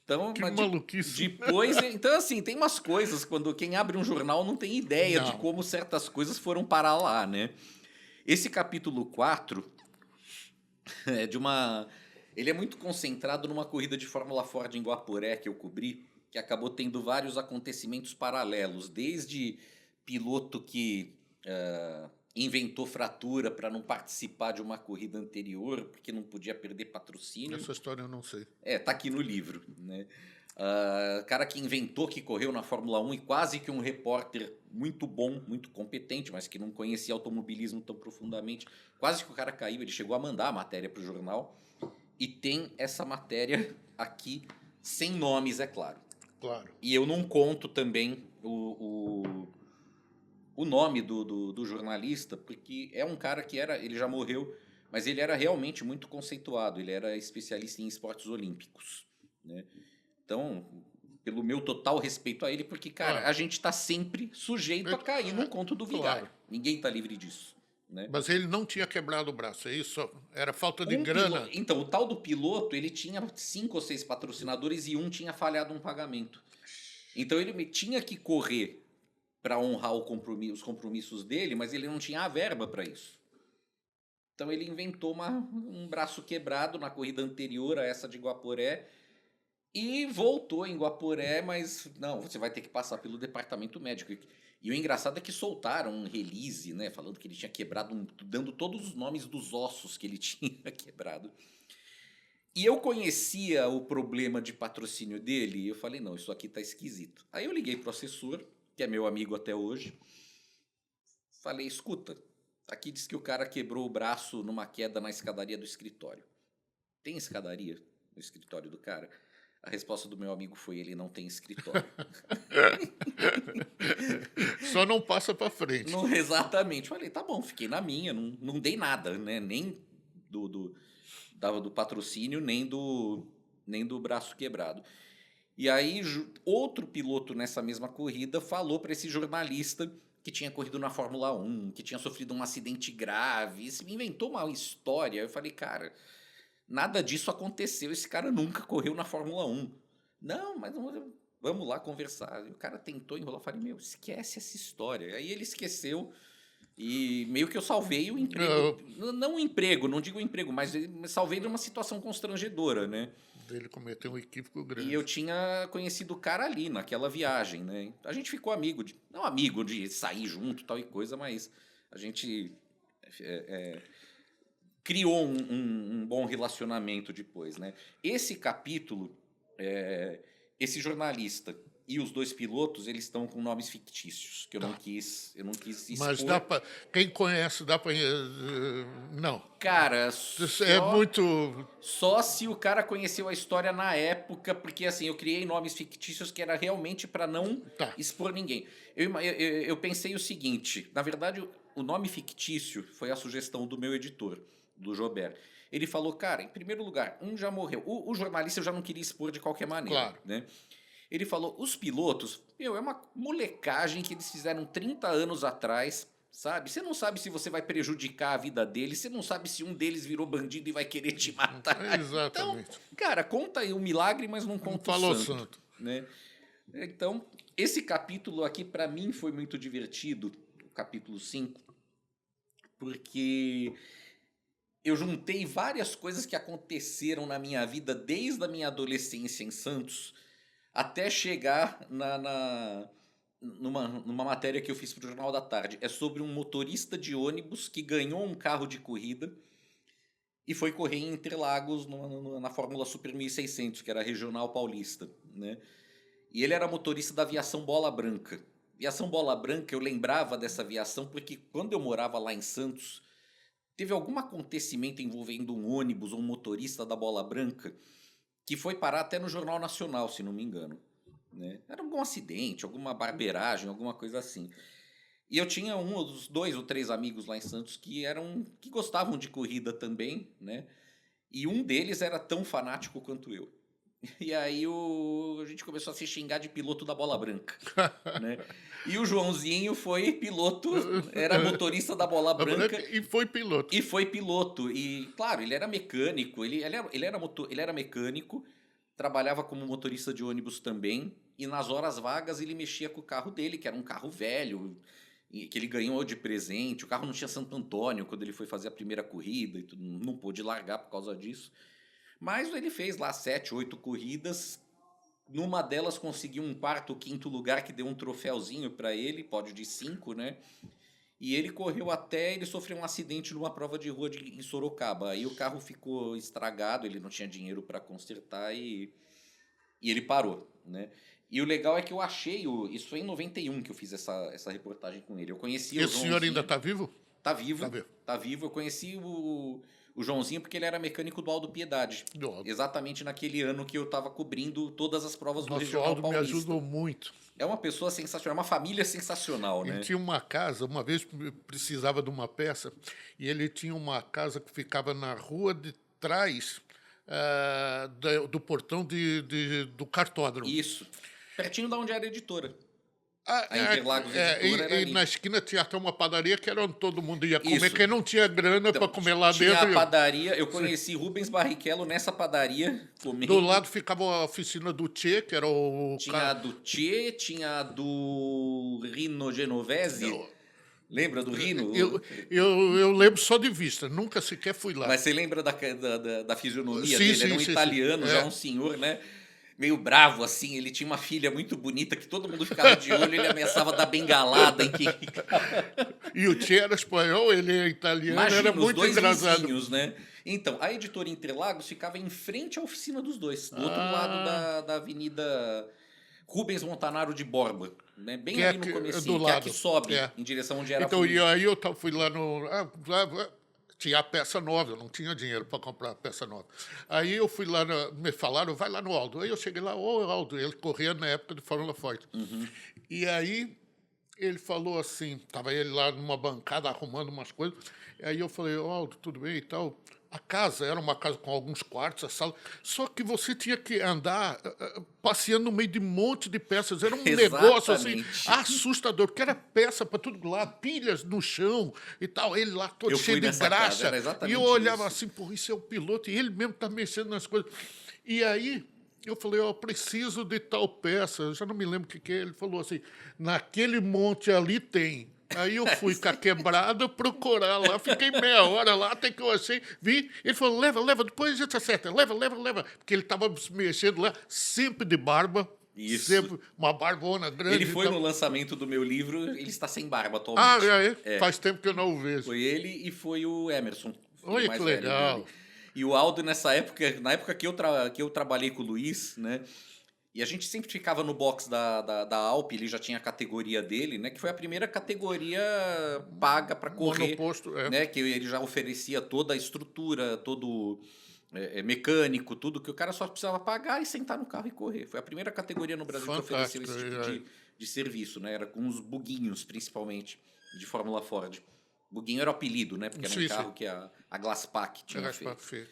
S2: Então,
S1: que maluquice.
S2: Depois, então assim, tem umas coisas quando quem abre um jornal não tem ideia de como certas coisas foram parar lá, né? Esse capítulo 4 é de uma... Ele é muito concentrado numa corrida de Fórmula Ford em Guaporé que eu cobri, que acabou tendo vários acontecimentos paralelos, desde piloto que inventou fratura para não participar de uma corrida anterior, porque não podia perder patrocínio.
S1: Essa história eu não sei.
S2: Tá aqui no livro, né? Cara que inventou, que correu na Fórmula 1 e quase que um repórter muito bom, muito competente, mas que não conhecia automobilismo tão profundamente. Quase que o cara caiu, ele chegou a mandar a matéria para o jornal. E tem essa matéria aqui, sem nomes, é claro.
S1: Claro.
S2: E eu não conto também o nome do jornalista, porque é um cara que ele já morreu, mas ele era realmente muito conceituado, ele era especialista em esportes olímpicos, né? Então, pelo meu total respeito a ele, porque, cara,
S1: Claro.
S2: a gente tá sempre sujeito a cair num conto do vigário.
S1: Claro.
S2: Ninguém tá livre disso, né?
S1: Mas ele não tinha quebrado o braço, é isso? Era falta de
S2: Um piloto,
S1: grana?
S2: então, o tal do piloto, ele tinha 5 ou 6 patrocinadores e um tinha falhado um pagamento. Então ele tinha que correr para honrar os compromissos dele, mas ele não tinha a verba para isso. Então ele inventou um braço quebrado na corrida anterior a essa de Guaporé e voltou em Guaporé, mas não, você vai ter que passar pelo departamento médico. E o engraçado é que soltaram um release, né, falando que ele tinha quebrado, dando todos os nomes dos ossos que ele tinha quebrado. E eu conhecia o problema de patrocínio dele e eu falei, não, isso aqui tá esquisito. Aí eu liguei pro assessor, que é meu amigo até hoje, falei, escuta, aqui diz que o cara quebrou o braço numa queda na escadaria do escritório. Tem escadaria no escritório do cara? A resposta do meu amigo foi, ele não tem escritório.
S1: Só não passa para frente.
S2: Não, exatamente. Falei, tá bom, fiquei na minha, não dei nada, né? Nem do patrocínio, nem do braço quebrado. E aí, outro piloto nessa mesma corrida falou para esse jornalista que tinha corrido na Fórmula 1, que tinha sofrido um acidente grave, me inventou uma história. Eu falei, cara, nada disso aconteceu, esse cara nunca correu na Fórmula 1. Não, mas vamos lá conversar. E o cara tentou enrolar, eu falei, meu, esquece essa história. Aí ele esqueceu e meio que eu salvei o emprego. Não o emprego, não digo o emprego, mas salvei de uma situação constrangedora, né?
S1: Ele cometeu um equívoco
S2: E eu
S1: grande.
S2: tinha conhecido o cara ali, naquela viagem, né? A gente ficou amigo, não amigo de sair junto tal e coisa, mas a gente criou um bom relacionamento depois, né? Esse capítulo, esse jornalista e os 2 pilotos, eles estão com nomes fictícios, que eu não
S1: Tá.
S2: quis
S1: Mas
S2: expor.
S1: quem conhece, dá para... não.
S2: Cara,
S1: É muito...
S2: só se o cara conheceu a história na época, porque assim, eu criei nomes fictícios que era realmente para não
S1: Tá.
S2: expor ninguém. Eu pensei o seguinte, na verdade, o nome fictício foi a sugestão do meu editor, do Jobert. Ele falou, cara, em primeiro lugar, um já morreu. O jornalista eu já não queria expor de qualquer maneira,
S1: Claro.
S2: né? Ele falou, os pilotos, meu, é uma molecagem que eles fizeram 30 anos atrás, sabe? Você não sabe se você vai prejudicar a vida deles, você não sabe se um deles virou bandido e vai querer te matar. Então,
S1: Exatamente.
S2: cara, conta aí o milagre, mas não
S1: Não
S2: conta o
S1: falou
S2: santo,
S1: santo.
S2: né? Então, esse capítulo aqui para mim foi muito divertido, o capítulo 5, porque eu juntei várias coisas que aconteceram na minha vida desde a minha adolescência em Santos até chegar numa matéria que eu fiz para o Jornal da Tarde. É sobre um motorista de ônibus que ganhou um carro de corrida e foi correr em Interlagos na Fórmula Super 1600, que era a regional paulista, né? E ele era motorista da aviação Bola Branca. Aviação Bola Branca, eu lembrava dessa aviação porque quando eu morava lá em Santos, teve algum acontecimento envolvendo um ônibus ou um motorista da Bola Branca que foi parar até no Jornal Nacional, se não me engano, né? Era algum acidente, alguma barbeiragem, alguma coisa assim. E eu tinha uns 2 ou 3 amigos lá em Santos que gostavam de corrida também, né? E um deles era tão fanático quanto eu. E aí a gente começou a se xingar de piloto da Bola Branca, né? E o Joãozinho foi piloto, era motorista da Bola Branca
S1: E foi piloto.
S2: e foi piloto. E, claro, ele era mecânico, ele era mecânico, trabalhava como motorista de ônibus também, e nas horas vagas ele mexia com o carro dele, que era um carro velho, que ele ganhou de presente. O carro não tinha Santo Antônio quando ele foi fazer a primeira corrida, e tudo, não pôde largar por causa disso. Mas ele fez lá 7, 8 corridas. Numa delas conseguiu um quarto ou quinto lugar que deu um troféuzinho para ele, pódio de 5, né? E ele correu até ele sofreu um acidente numa prova de rua em Sorocaba. Aí o carro ficou estragado, ele não tinha dinheiro para consertar e ele parou, né? E o legal é que eu achei, isso foi em 91 que eu fiz essa reportagem com ele. Eu conhecia o
S1: Esse senhor ainda
S2: Joãozinho.
S1: está vivo?
S2: Tá vivo,
S1: Tá vivo.
S2: tá vivo. Eu conheci o Joãozinho porque ele era mecânico do Aldo Piedade.
S1: Do Aldo.
S2: Exatamente naquele ano que eu estava cobrindo todas as provas do
S1: Nossa, o
S2: Regional
S1: Aldo me
S2: Paulista.
S1: ajudou muito.
S2: É uma pessoa sensacional, uma família sensacional,
S1: Ele
S2: né?
S1: tinha uma casa, uma vez precisava de uma peça, e ele tinha uma casa que ficava na rua de trás do portão do cartódromo.
S2: Isso. Pertinho da onde era a editora.
S1: Ah,
S2: A Interlagos Editora era
S1: e
S2: ali.
S1: na esquina tinha até uma padaria que era onde todo mundo ia comer,
S2: Isso.
S1: quem não tinha grana para comer lá
S2: Tinha
S1: dentro.
S2: a padaria, eu conheci Rubens Barrichello nessa padaria, comendo.
S1: Do lado ficava a oficina do Tchê, que era o
S2: Tinha a do Tchê, tinha a do Rino Genovese. Lembra do Rino?
S1: Eu lembro só de vista, nunca sequer fui lá.
S2: Mas você lembra da fisionomia
S1: Sim,
S2: dele?
S1: sim,
S2: Era um
S1: sim,
S2: italiano,
S1: sim.
S2: já um senhor, né? Meio bravo, assim. Ele tinha uma filha muito bonita que todo mundo ficava de olho, ele ameaçava dar bengalada em quem.
S1: E o Tchê era espanhol, ele é italiano,
S2: Imagina,
S1: era
S2: os
S1: muito
S2: dois
S1: engraçado.
S2: vizinhos, né? Então, a editora Interlagos ficava em frente à oficina dos dois, do outro
S1: Ah.
S2: lado da Avenida Rubens Montanaro de Borba, né? Bem
S1: Que é
S2: ali no
S1: do
S2: comecinho, que é a
S1: lado.
S2: que sobe
S1: É.
S2: em direção onde era a
S1: Então,
S2: Folha.
S1: e aí eu fui lá no. Tinha a peça nova, eu não tinha dinheiro para comprar a peça nova. Aí eu fui lá, me falaram, vai lá no Aldo. Aí eu cheguei lá, ô Aldo, ele corria na época de Fórmula Forte. E aí ele falou assim, estava ele lá numa bancada arrumando umas coisas. Aí eu falei, ô Aldo, tudo bem e tal. A casa era uma casa com alguns quartos, a sala. Só que você tinha que andar passeando no meio de um monte de peças. Era um negócio assim
S2: Exatamente.
S1: assustador, porque era peça para tudo lá, pilhas no chão e tal. Ele lá todo
S2: Eu
S1: cheio
S2: fui
S1: de
S2: nessa casa,
S1: graxa.
S2: era
S1: E
S2: exatamente
S1: eu olhava
S2: isso.
S1: assim, pô, isso é o piloto, e ele mesmo está mexendo nas coisas. E aí eu falei, ó, preciso de tal peça. Eu já não me lembro o que é. Ele falou assim, naquele monte ali tem. Aí eu fui com a quebrada procurar lá, fiquei meia hora lá, até que eu achei, vi, ele falou, leva, depois a gente acerta, leva, porque ele estava se mexendo lá, sempre de barba,
S2: Isso.
S1: sempre uma barbona grande.
S2: Ele foi
S1: e tal.
S2: no lançamento do meu livro, ele está sem barba
S1: Ah,
S2: atualmente.
S1: faz tempo que eu não o vejo.
S2: Foi ele e foi o Emerson, filho
S1: Olha
S2: mais
S1: que
S2: velho
S1: legal.
S2: dele. E o Aldo, nessa época, na época que eu trabalhei com o Luiz, né? E a gente sempre ficava no box da Alp, ele já tinha a categoria dele, né? Que foi a primeira categoria paga para correr.
S1: Monoposto,
S2: Né, que ele já oferecia toda a estrutura, todo mecânico, tudo, que o cara só precisava pagar e sentar no carro e correr. Foi a primeira categoria no Brasil que ofereceu esse tipo de serviço, né? Era com os buguinhos, principalmente, de Fórmula Ford. Buguinho era o apelido, né? Porque era um carro que a Glasspack tinha feito.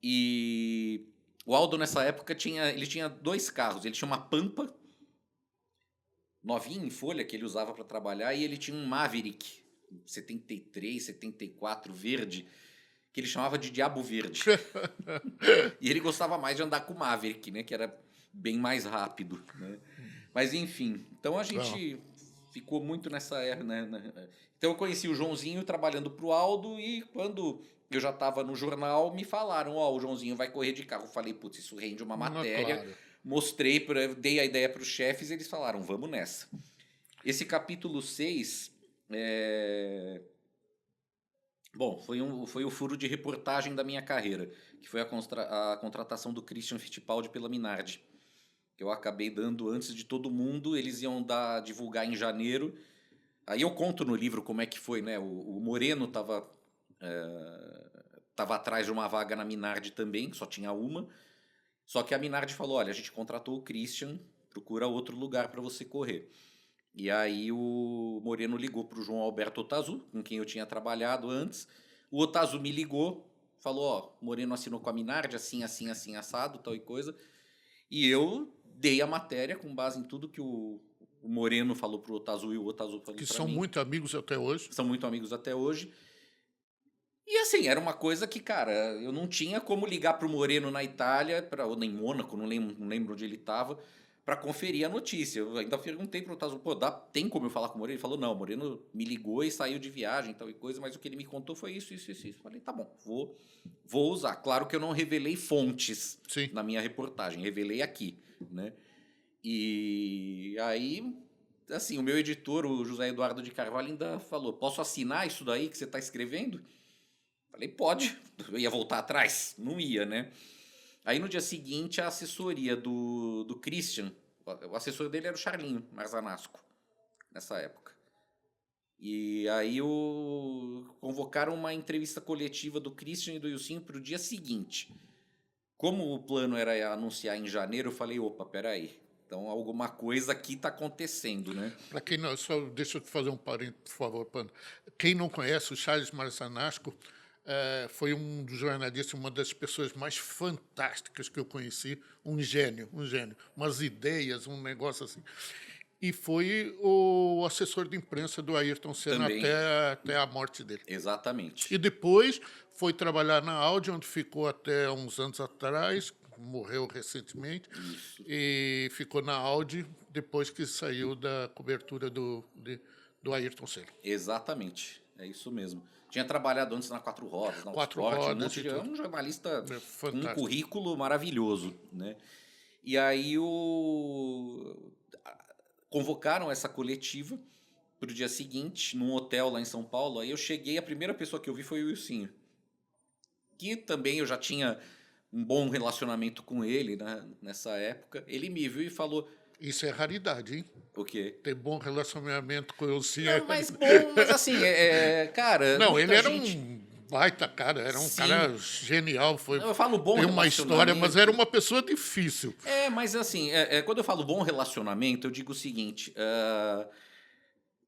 S2: E o Aldo, nessa época, ele tinha dois carros. Ele tinha uma Pampa, novinha em folha, que ele usava para trabalhar, e ele tinha um Maverick, 73, 74, verde, que ele chamava de Diabo Verde. E ele gostava mais de andar com o Maverick, né? Que era bem mais rápido, né? Mas, enfim, então a gente ficou muito nessa era, né? Então eu conheci o Joãozinho trabalhando para o Aldo, e quando eu já estava no jornal, me falaram, ó, o Joãozinho vai correr de carro. Eu falei, putz, isso rende uma matéria. Claro. Mostrei, dei a ideia para os chefes, eles falaram, vamos nessa. Esse capítulo 6, bom, foi o furo de reportagem da minha carreira, que foi a contratação do Christian Fittipaldi pela Minardi, que eu acabei dando antes de todo mundo. Eles iam divulgar em janeiro. Aí eu conto no livro como é que foi, né? O Moreno estava atrás de uma vaga na Minardi também, que só tinha uma. Só que a Minardi falou, olha, a gente contratou o Christian, procura outro lugar para você correr. E aí o Moreno ligou para o João Alberto Otazu, com quem eu tinha trabalhado antes. O Otazu me ligou, falou, ó, o Moreno assinou com a Minardi, assim, assado, tal e coisa. E eu dei a matéria com base em tudo que o Moreno falou pro Otazu e o Otazu falou para mim.
S1: Que são muito amigos até hoje.
S2: São muito amigos até hoje. E assim, era uma coisa que, cara, eu não tinha como ligar pro Moreno na Itália, ou em Mônaco, não lembro onde ele estava, para conferir a notícia. Eu ainda perguntei pro Otazu, pô, tem como eu falar com o Moreno? Ele falou, não, o Moreno me ligou e saiu de viagem, tal e coisa, mas o que ele me contou foi isso. Falei, tá bom, vou usar. Claro que eu não revelei fontes na minha reportagem, revelei aqui, né? E aí, assim, o meu editor, o José Eduardo de Carvalho, ainda falou, posso assinar isso daí que você está escrevendo? Falei, pode. Eu ia voltar atrás? Não ia, né? Aí no dia seguinte, a assessoria do Christian, o assessor dele era o Charlinho Marzanasco, nessa época. E aí convocaram uma entrevista coletiva do Christian e do Ilcinho para o dia seguinte. Como o plano era anunciar em janeiro, eu falei, opa, peraí. Então, alguma coisa aqui está acontecendo, né?
S1: Para quem não, só deixa eu te fazer um parênteses, por favor, Pano. Quem não conhece o Charles Marçanasco, foi um dos jornalistas, uma das pessoas mais fantásticas que eu conheci, um gênio, umas ideias, um negócio assim. E foi o assessor de imprensa do Ayrton Senna até a morte dele.
S2: Exatamente.
S1: E depois foi trabalhar na Audi, onde ficou até uns anos atrás, morreu recentemente, e ficou na Audi depois que saiu da cobertura do Ayrton Senna.
S2: Exatamente, é isso mesmo. Tinha trabalhado antes na Quatro Rodas, na
S1: Quatro
S2: Autosport,
S1: Rodas e
S2: é
S1: tudo.
S2: um jornalista com um
S1: Fantástico.
S2: currículo maravilhoso, né? E aí convocaram essa coletiva para o dia seguinte, num hotel lá em São Paulo. Aí eu cheguei, a primeira pessoa que eu vi foi o Ilcinho, que também eu já tinha um bom relacionamento com ele, né, nessa época. Ele me viu e falou...
S1: Isso é raridade, hein?
S2: O quê?
S1: Ter bom relacionamento com o Ilcinho.
S2: Não, mas assim, cara...
S1: Não, ele era
S2: gente...
S1: um baita cara, era um
S2: Sim.
S1: cara genial.
S2: Eu falo bom
S1: tem uma história, mas era uma pessoa difícil.
S2: Mas assim, quando eu falo bom relacionamento, eu digo o seguinte...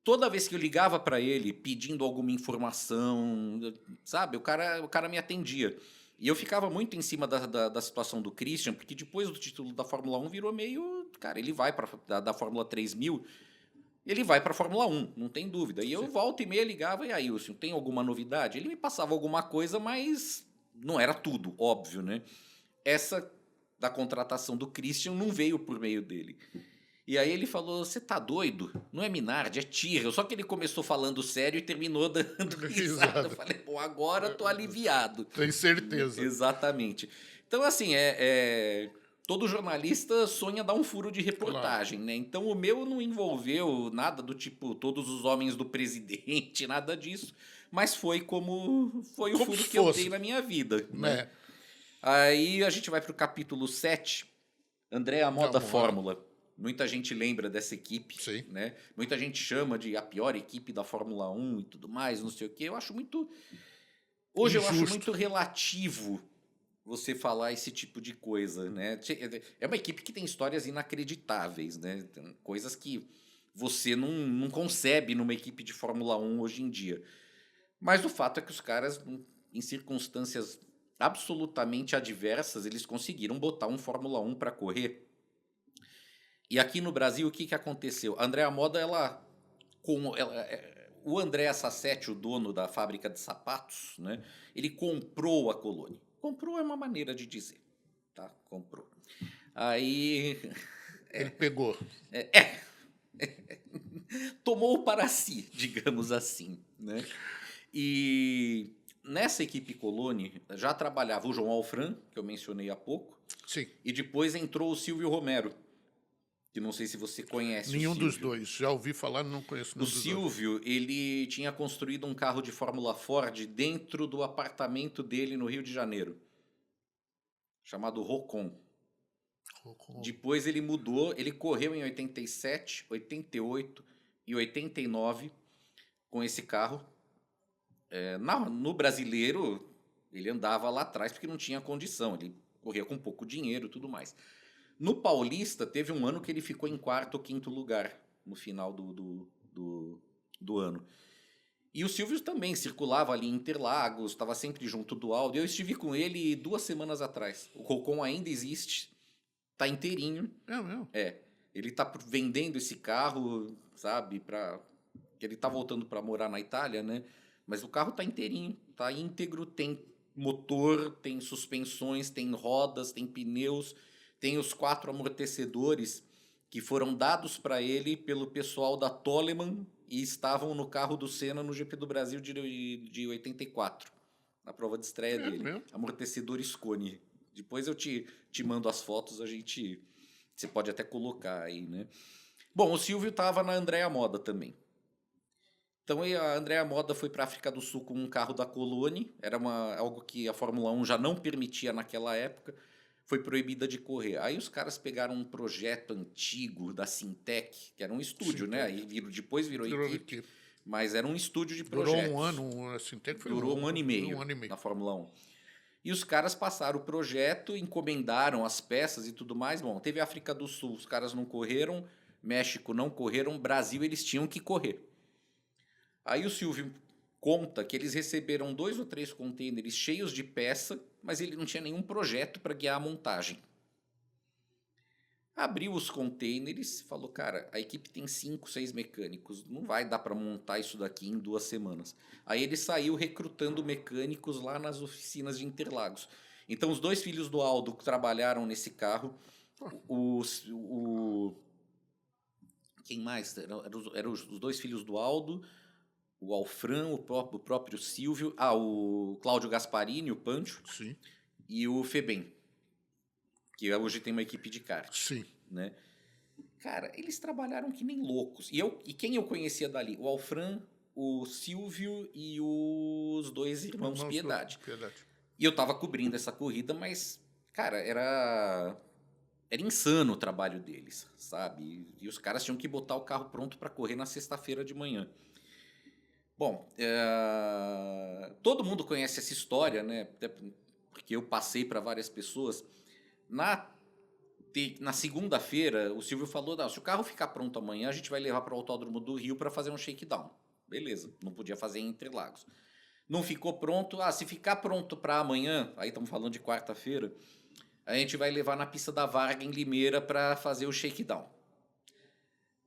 S2: toda vez que eu ligava para ele pedindo alguma informação, sabe, o cara me atendia. E eu ficava muito em cima da situação do Christian, porque depois do título da Fórmula 1 virou meio... Cara, ele vai da Fórmula 3000, ele vai para a Fórmula 1, não tem dúvida. E eu volta e meia ligava, e aí, Wilson, tem alguma novidade? Ele me passava alguma coisa, mas não era tudo, óbvio, né? Essa da contratação do Christian não veio por meio dele. E aí ele falou, você tá doido? Não é Minardi, é Tyrrell. Só que ele começou falando sério e terminou dando risada. Eu falei, pô, agora eu tô aliviado.
S1: Tenho certeza.
S2: Exatamente. Então, assim, todo jornalista sonha dar um furo de reportagem, né? Então, o meu não envolveu nada do tipo todos os homens do presidente, nada disso. Mas foi como foi o furo que eu dei na minha vida, né? Aí a gente vai pro capítulo 7, André Moda Fórmula. Muita gente lembra dessa equipe, né? Muita gente chama de a pior equipe da Fórmula 1 e tudo mais, não sei o quê. Eu acho muito... Hoje injusto. Eu acho muito relativo você falar esse tipo de coisa, né? É uma equipe que tem histórias inacreditáveis, né? Tem coisas que você não concebe numa equipe de Fórmula 1 hoje em dia. Mas o fato é que os caras, em circunstâncias absolutamente adversas, eles conseguiram botar um Fórmula 1 para correr. E aqui no Brasil, o que aconteceu? A Andrea Moda, o André Sassetti, o dono da fábrica de sapatos, né, ele comprou a Colônia. Comprou é uma maneira de dizer, tá? Comprou. Aí...
S1: Ele pegou.
S2: Tomou para si, digamos assim, né? E nessa equipe Colônia já trabalhava o João Alfran, que eu mencionei há pouco.
S1: Sim.
S2: E depois entrou o Silvio Romero, que não sei se você conhece.
S1: Nenhum dos dois. Já ouvi falar, não conheço nenhum dos dois.
S2: O Silvio, ele tinha construído um carro de Fórmula Ford dentro do apartamento dele no Rio de Janeiro, chamado Rocon. Depois ele mudou, ele correu em 87, 88 e 89 com esse carro. No Brasileiro, ele andava lá atrás porque não tinha condição, ele corria com pouco dinheiro e tudo mais. No Paulista, teve um ano que ele ficou em 4º ou 5º lugar no final do ano. E o Silvio também circulava ali em Interlagos, estava sempre junto do Audi. Eu estive com ele 2 semanas atrás. O Rocon ainda existe, está inteirinho.
S1: É mesmo?
S2: Ele está vendendo esse carro, sabe, ele está voltando para morar na Itália, né? Mas o carro está inteirinho, está íntegro, tem motor, tem suspensões, tem rodas, tem pneus... Tem os 4 amortecedores que foram dados para ele pelo pessoal da Toleman e estavam no carro do Senna no GP do Brasil de 84, na prova de estreia dele. Mesmo? Amortecedor Scone. Depois eu te mando as fotos, você pode até colocar aí, né? Bom, o Silvio estava na Andrea Moda também. Então a Andrea Moda foi para a África do Sul com um carro da Colônia, era algo que a Fórmula 1 já não permitia naquela época. Foi proibida de correr. Aí os caras pegaram um projeto antigo da Sintec, que era um estúdio, né? Aí depois virou equipe. Mas era um estúdio de
S1: Durou
S2: projetos.
S1: um ano, assim, até que foi
S2: Durou um ano e meio na Fórmula 1. E os caras passaram o projeto, encomendaram as peças e tudo mais. Bom, teve África do Sul, os caras não correram, México não correram, Brasil eles tinham que correr. Aí o Silvio conta que eles receberam 2 ou 3 contêineres cheios de peça, mas ele não tinha nenhum projeto para guiar a montagem. Abriu os contêineres e falou, cara, a equipe tem 5, 6 mecânicos, não vai dar para montar isso daqui em 2 semanas. Aí ele saiu recrutando mecânicos lá nas oficinas de Interlagos. Então os 2 filhos do Aldo trabalharam nesse carro. Quem mais? Eram os 2 filhos do Aldo, o Alfran, o próprio Silvio, o Cláudio Gasparini, o Pancho,
S1: Sim.
S2: E o Febem, que hoje tem uma equipe de kart.
S1: Sim.
S2: Né? Cara, eles trabalharam que nem loucos. E quem eu conhecia dali? O Alfran, o Silvio e os 2 irmãos Piedade. E eu tava cobrindo essa corrida, mas, cara, era insano o trabalho deles, sabe? E os caras tinham que botar o carro pronto para correr na sexta-feira de manhã. Bom, todo mundo conhece essa história, né? Até porque eu passei para várias pessoas. Na segunda-feira, o Silvio falou, se o carro ficar pronto amanhã, a gente vai levar para o Autódromo do Rio para fazer um shakedown. Beleza, não podia fazer em Interlagos. Não ficou pronto, se ficar pronto para amanhã, aí estamos falando de quarta-feira, a gente vai levar na pista da Varga em Limeira para fazer o shakedown.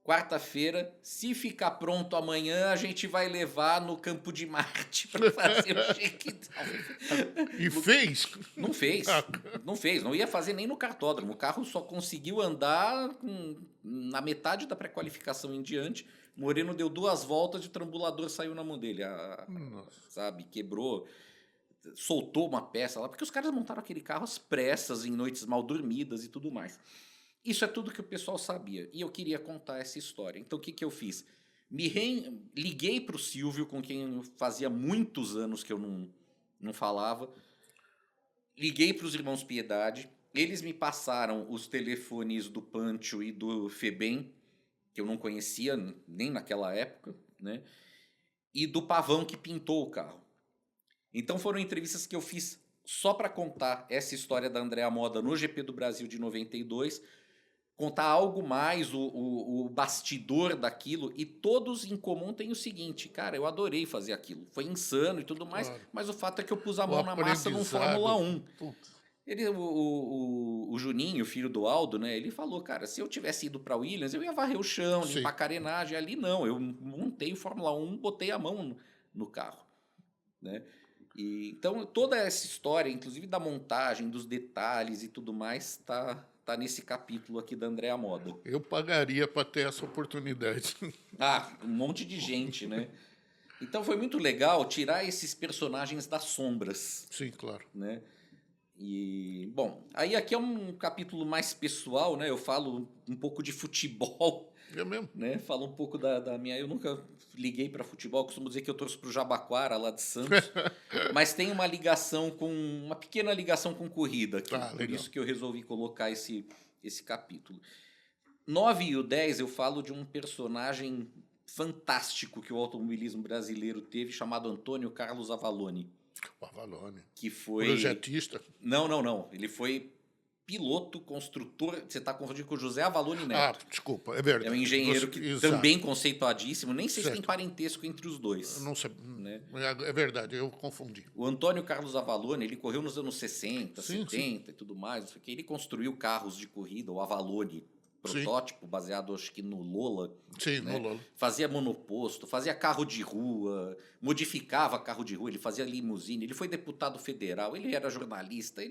S2: Quarta-feira, se ficar pronto amanhã, a gente vai levar no Campo de Marte para fazer o shakedown.
S1: E fez?
S2: Não fez. Não fez. Não ia fazer nem no kartódromo. O carro só conseguiu andar na metade da pré-qualificação em diante. Moreno deu 2 voltas e o trambulador saiu na mão dele. Sabe? Quebrou. Soltou uma peça lá. Porque os caras montaram aquele carro às pressas, em noites mal dormidas e tudo mais. Isso é tudo que o pessoal sabia. E eu queria contar essa história. Então, o que eu fiz? Liguei para o Silvio, com quem fazia muitos anos que eu não falava. Liguei para os irmãos Piedade. Eles me passaram os telefones do Pancho e do Febem, que eu não conhecia nem naquela época, né? E do Pavão, que pintou o carro. Então, foram entrevistas que eu fiz só para contar essa história da Andréa Moda no GP do Brasil de 92, contar algo mais, o bastidor daquilo, e todos em comum têm o seguinte, cara, eu adorei fazer aquilo, foi insano e tudo mais, mas o fato é que eu pus a mão na massa no Fórmula 1. O Juninho, filho do Aldo, né, ele falou, cara, se eu tivesse ido para Williams, eu ia varrer o chão, limpar a carenagem, ali não, eu montei o Fórmula 1, botei a mão no carro, né? Então, toda essa história, inclusive da montagem, dos detalhes e tudo mais, tá nesse capítulo aqui da Andréa Moda.
S1: Eu pagaria para ter essa oportunidade.
S2: Um monte de gente, né? Então, foi muito legal tirar esses personagens das sombras.
S1: Sim, claro.
S2: Né? E, bom, aí aqui é um capítulo mais pessoal, né? Eu falo um pouco de futebol.
S1: É mesmo?
S2: Né? Falo um pouco da minha... Eu nunca liguei para futebol, costumo dizer que eu torço pro Jabaquara, lá de Santos, mas tem uma pequena ligação com corrida aqui, por isso que eu resolvi colocar esse capítulo. 9 e o 10 eu falo de um personagem fantástico que o automobilismo brasileiro teve, chamado Antônio Carlos Avalone.
S1: O Avalone.
S2: Que foi...
S1: Projetista?
S2: Não. Ele foi piloto, construtor... Você está confundindo com o José Avalone Neto.
S1: Desculpa, é verdade.
S2: É um engenheiro que também conceituadíssimo. Nem sei se tem parentesco entre os dois.
S1: Não sei.
S2: Né?
S1: É verdade, eu confundi.
S2: O Antônio Carlos Avalone, ele correu nos anos 60, 70 e tudo mais. Ele construiu carros de corrida, o Avalone protótipo, baseado acho que no Lola.
S1: Sim,
S2: né?
S1: no Lola.
S2: Fazia monoposto, fazia carro de rua, modificava carro de rua, ele fazia limusine, ele foi deputado federal, ele era jornalista,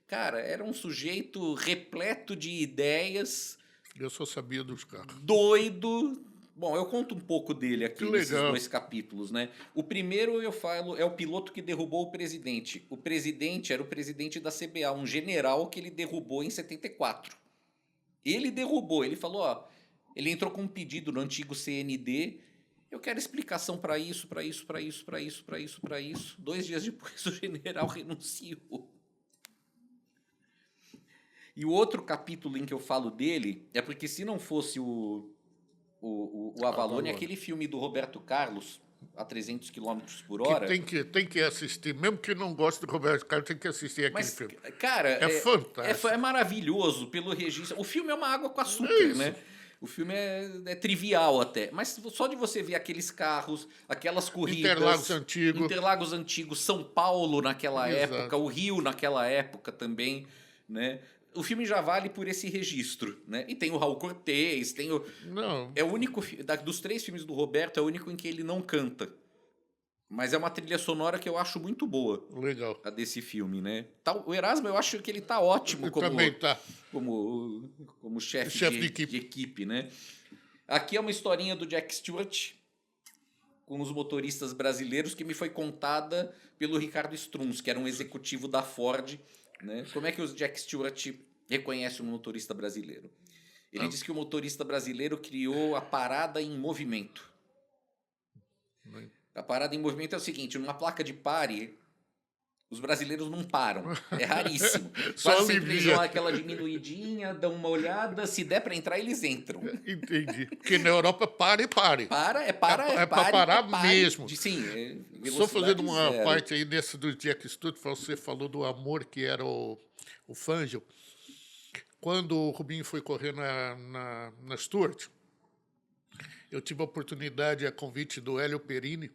S2: cara, era um sujeito repleto de ideias.
S1: Eu só sabia dos carros.
S2: Doido. Bom, eu conto um pouco dele aqui nesses 2 capítulos, né? O primeiro eu falo é o piloto que derrubou o presidente. O presidente era o presidente da CBA, um general que ele derrubou em 74. Ele derrubou, ele falou, ele entrou com um pedido no antigo CND, eu quero explicação para isso. 2 dias depois o general renunciou. E o outro capítulo em que eu falo dele é porque se não fosse o o Avalone é aquele filme do Roberto Carlos, a 300 km por
S1: Que
S2: hora.
S1: tem que assistir, mesmo que não goste do Roberto Carlos, tem que assistir aquele
S2: Mas,
S1: filme.
S2: cara,
S1: É fantástico.
S2: é maravilhoso pelo registro. O filme é uma água com
S1: É
S2: açúcar,
S1: isso.
S2: né? O filme é trivial até. Mas só de você ver aqueles carros, aquelas corridas. Interlagos antigos, São Paulo naquela
S1: Exato.
S2: época, o Rio naquela época também, né? O filme já vale por esse registro, né? E tem o Raul Cortez, tem o...
S1: Não,
S2: É o único... Dos 3 filmes do Roberto, é o único em que ele não canta. Mas é uma trilha sonora que eu acho muito boa,
S1: legal.
S2: a desse filme, né? O Erasmo, eu acho que ele tá ótimo
S1: Também tá.
S2: como chefe
S1: Chefe
S2: de equipe, né? Aqui é uma historinha do Jack Stewart com os motoristas brasileiros que me foi contada pelo Ricardo Strunz, que era um executivo da Ford, né? Como é que o Jack Stewart reconhece um motorista brasileiro? Ele diz que o motorista brasileiro criou a parada em movimento. A parada em movimento é o seguinte, numa placa de pare, os brasileiros não param. É raríssimo.
S1: Só
S2: Quase sempre eles
S1: alivia.
S2: dão aquela diminuidinha, dão uma olhada, se der para entrar, eles entram.
S1: Entendi. Porque na Europa, pare.
S2: Para,
S1: É pra parar mesmo.
S2: Sim,
S1: Só fazendo uma
S2: zero.
S1: parte aí nesse do Jack Stewart, você falou do amor que era o Fangio. Quando o Rubinho foi correr na Stewart, eu tive a oportunidade, a convite do Hélio Perini,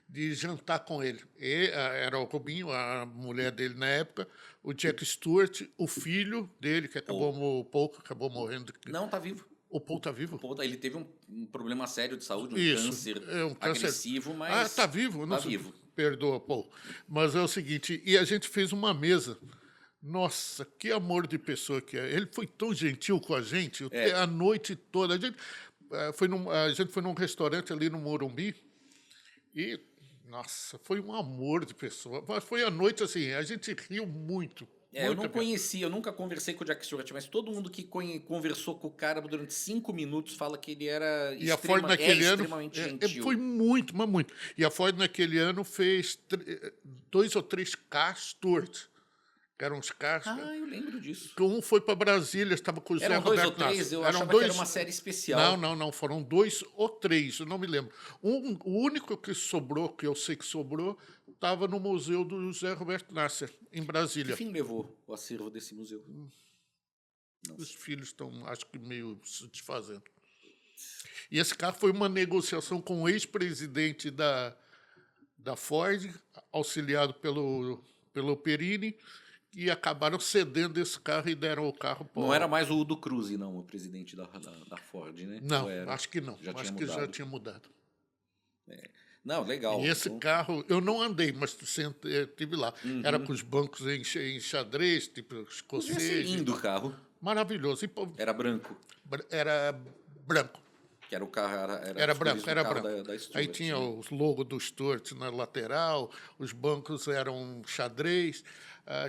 S1: de jantar com ele. Era o Rubinho, a mulher dele na época, o Jack Stewart, o filho dele, que o Paul, que acabou morrendo.
S2: Não, tá vivo.
S1: O Paul tá vivo?
S2: Ele teve um problema sério de saúde, câncer
S1: um câncer
S2: agressivo, mas...
S1: tá vivo? Não
S2: Tá
S1: sei.
S2: vivo.
S1: Perdoa, Paul. Mas é o seguinte, e a gente fez uma mesa. Nossa, que amor de pessoa que é. Ele foi tão gentil com a gente, a noite toda. A gente foi num restaurante ali no Morumbi e, nossa, foi um amor de pessoa. Mas foi a noite assim, a gente riu muito.
S2: Eu não conhecia, eu nunca conversei com o Jack Stewart, mas todo mundo que conversou com o cara durante 5 minutos fala que ele era
S1: E a Ford naquele ano
S2: extremamente gentil.
S1: foi muito, mas muito. E a Ford naquele ano fez 2 ou 3 carros Stewart, que eram os carros.
S2: Eu lembro disso.
S1: Um foi para Brasília, estava com o Zé
S2: Eram 2 ou
S1: Roberto
S2: 3,
S1: Nasser.
S2: eu achava que era uma série especial.
S1: Não, foram 2 ou 3, eu não me lembro. O único que sobrou, que eu sei que sobrou, estava no museu do Zé Roberto Nasser, em Brasília.
S2: Que fim levou o acervo desse museu?
S1: Os filhos estão, acho que, meio se desfazendo. E esse carro foi uma negociação com o ex-presidente da Ford, auxiliado pelo Perini, e acabaram cedendo esse carro e deram o carro para...
S2: Não era mais o Udo Cruz, não, o presidente da Ford, né?
S1: Não, acho que não.
S2: Acho
S1: que já tinha mudado.
S2: Não, legal.
S1: E esse carro, eu não andei, mas estive lá. Era com os bancos em xadrez, tipo escocês.
S2: Devia ser lindo o carro.
S1: Maravilhoso.
S2: Era branco.
S1: Era branco.
S2: Que era o carro,
S1: era branco.
S2: Da Stewart,
S1: aí tinha os logos do Stewart na lateral, os bancos eram xadrez,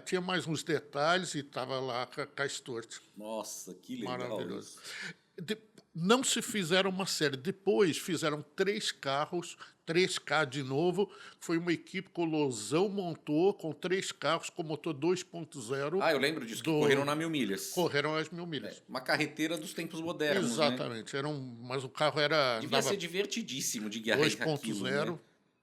S1: tinha mais uns detalhes e estava lá com a Stewart.
S2: Nossa, que legal.
S1: Maravilhoso. Não se fizeram uma série. Depois fizeram 3 carros, 3K de novo. Foi uma equipe que o Losão montou com 3 carros com motor 2.0.
S2: Eu lembro disso, que correram na 1000 milhas.
S1: Correram as 1000 milhas.
S2: Uma carreteira dos tempos modernos.
S1: Exatamente.
S2: Né?
S1: Mas o carro era...
S2: Devia ser divertidíssimo de guiar
S1: 2.0, né?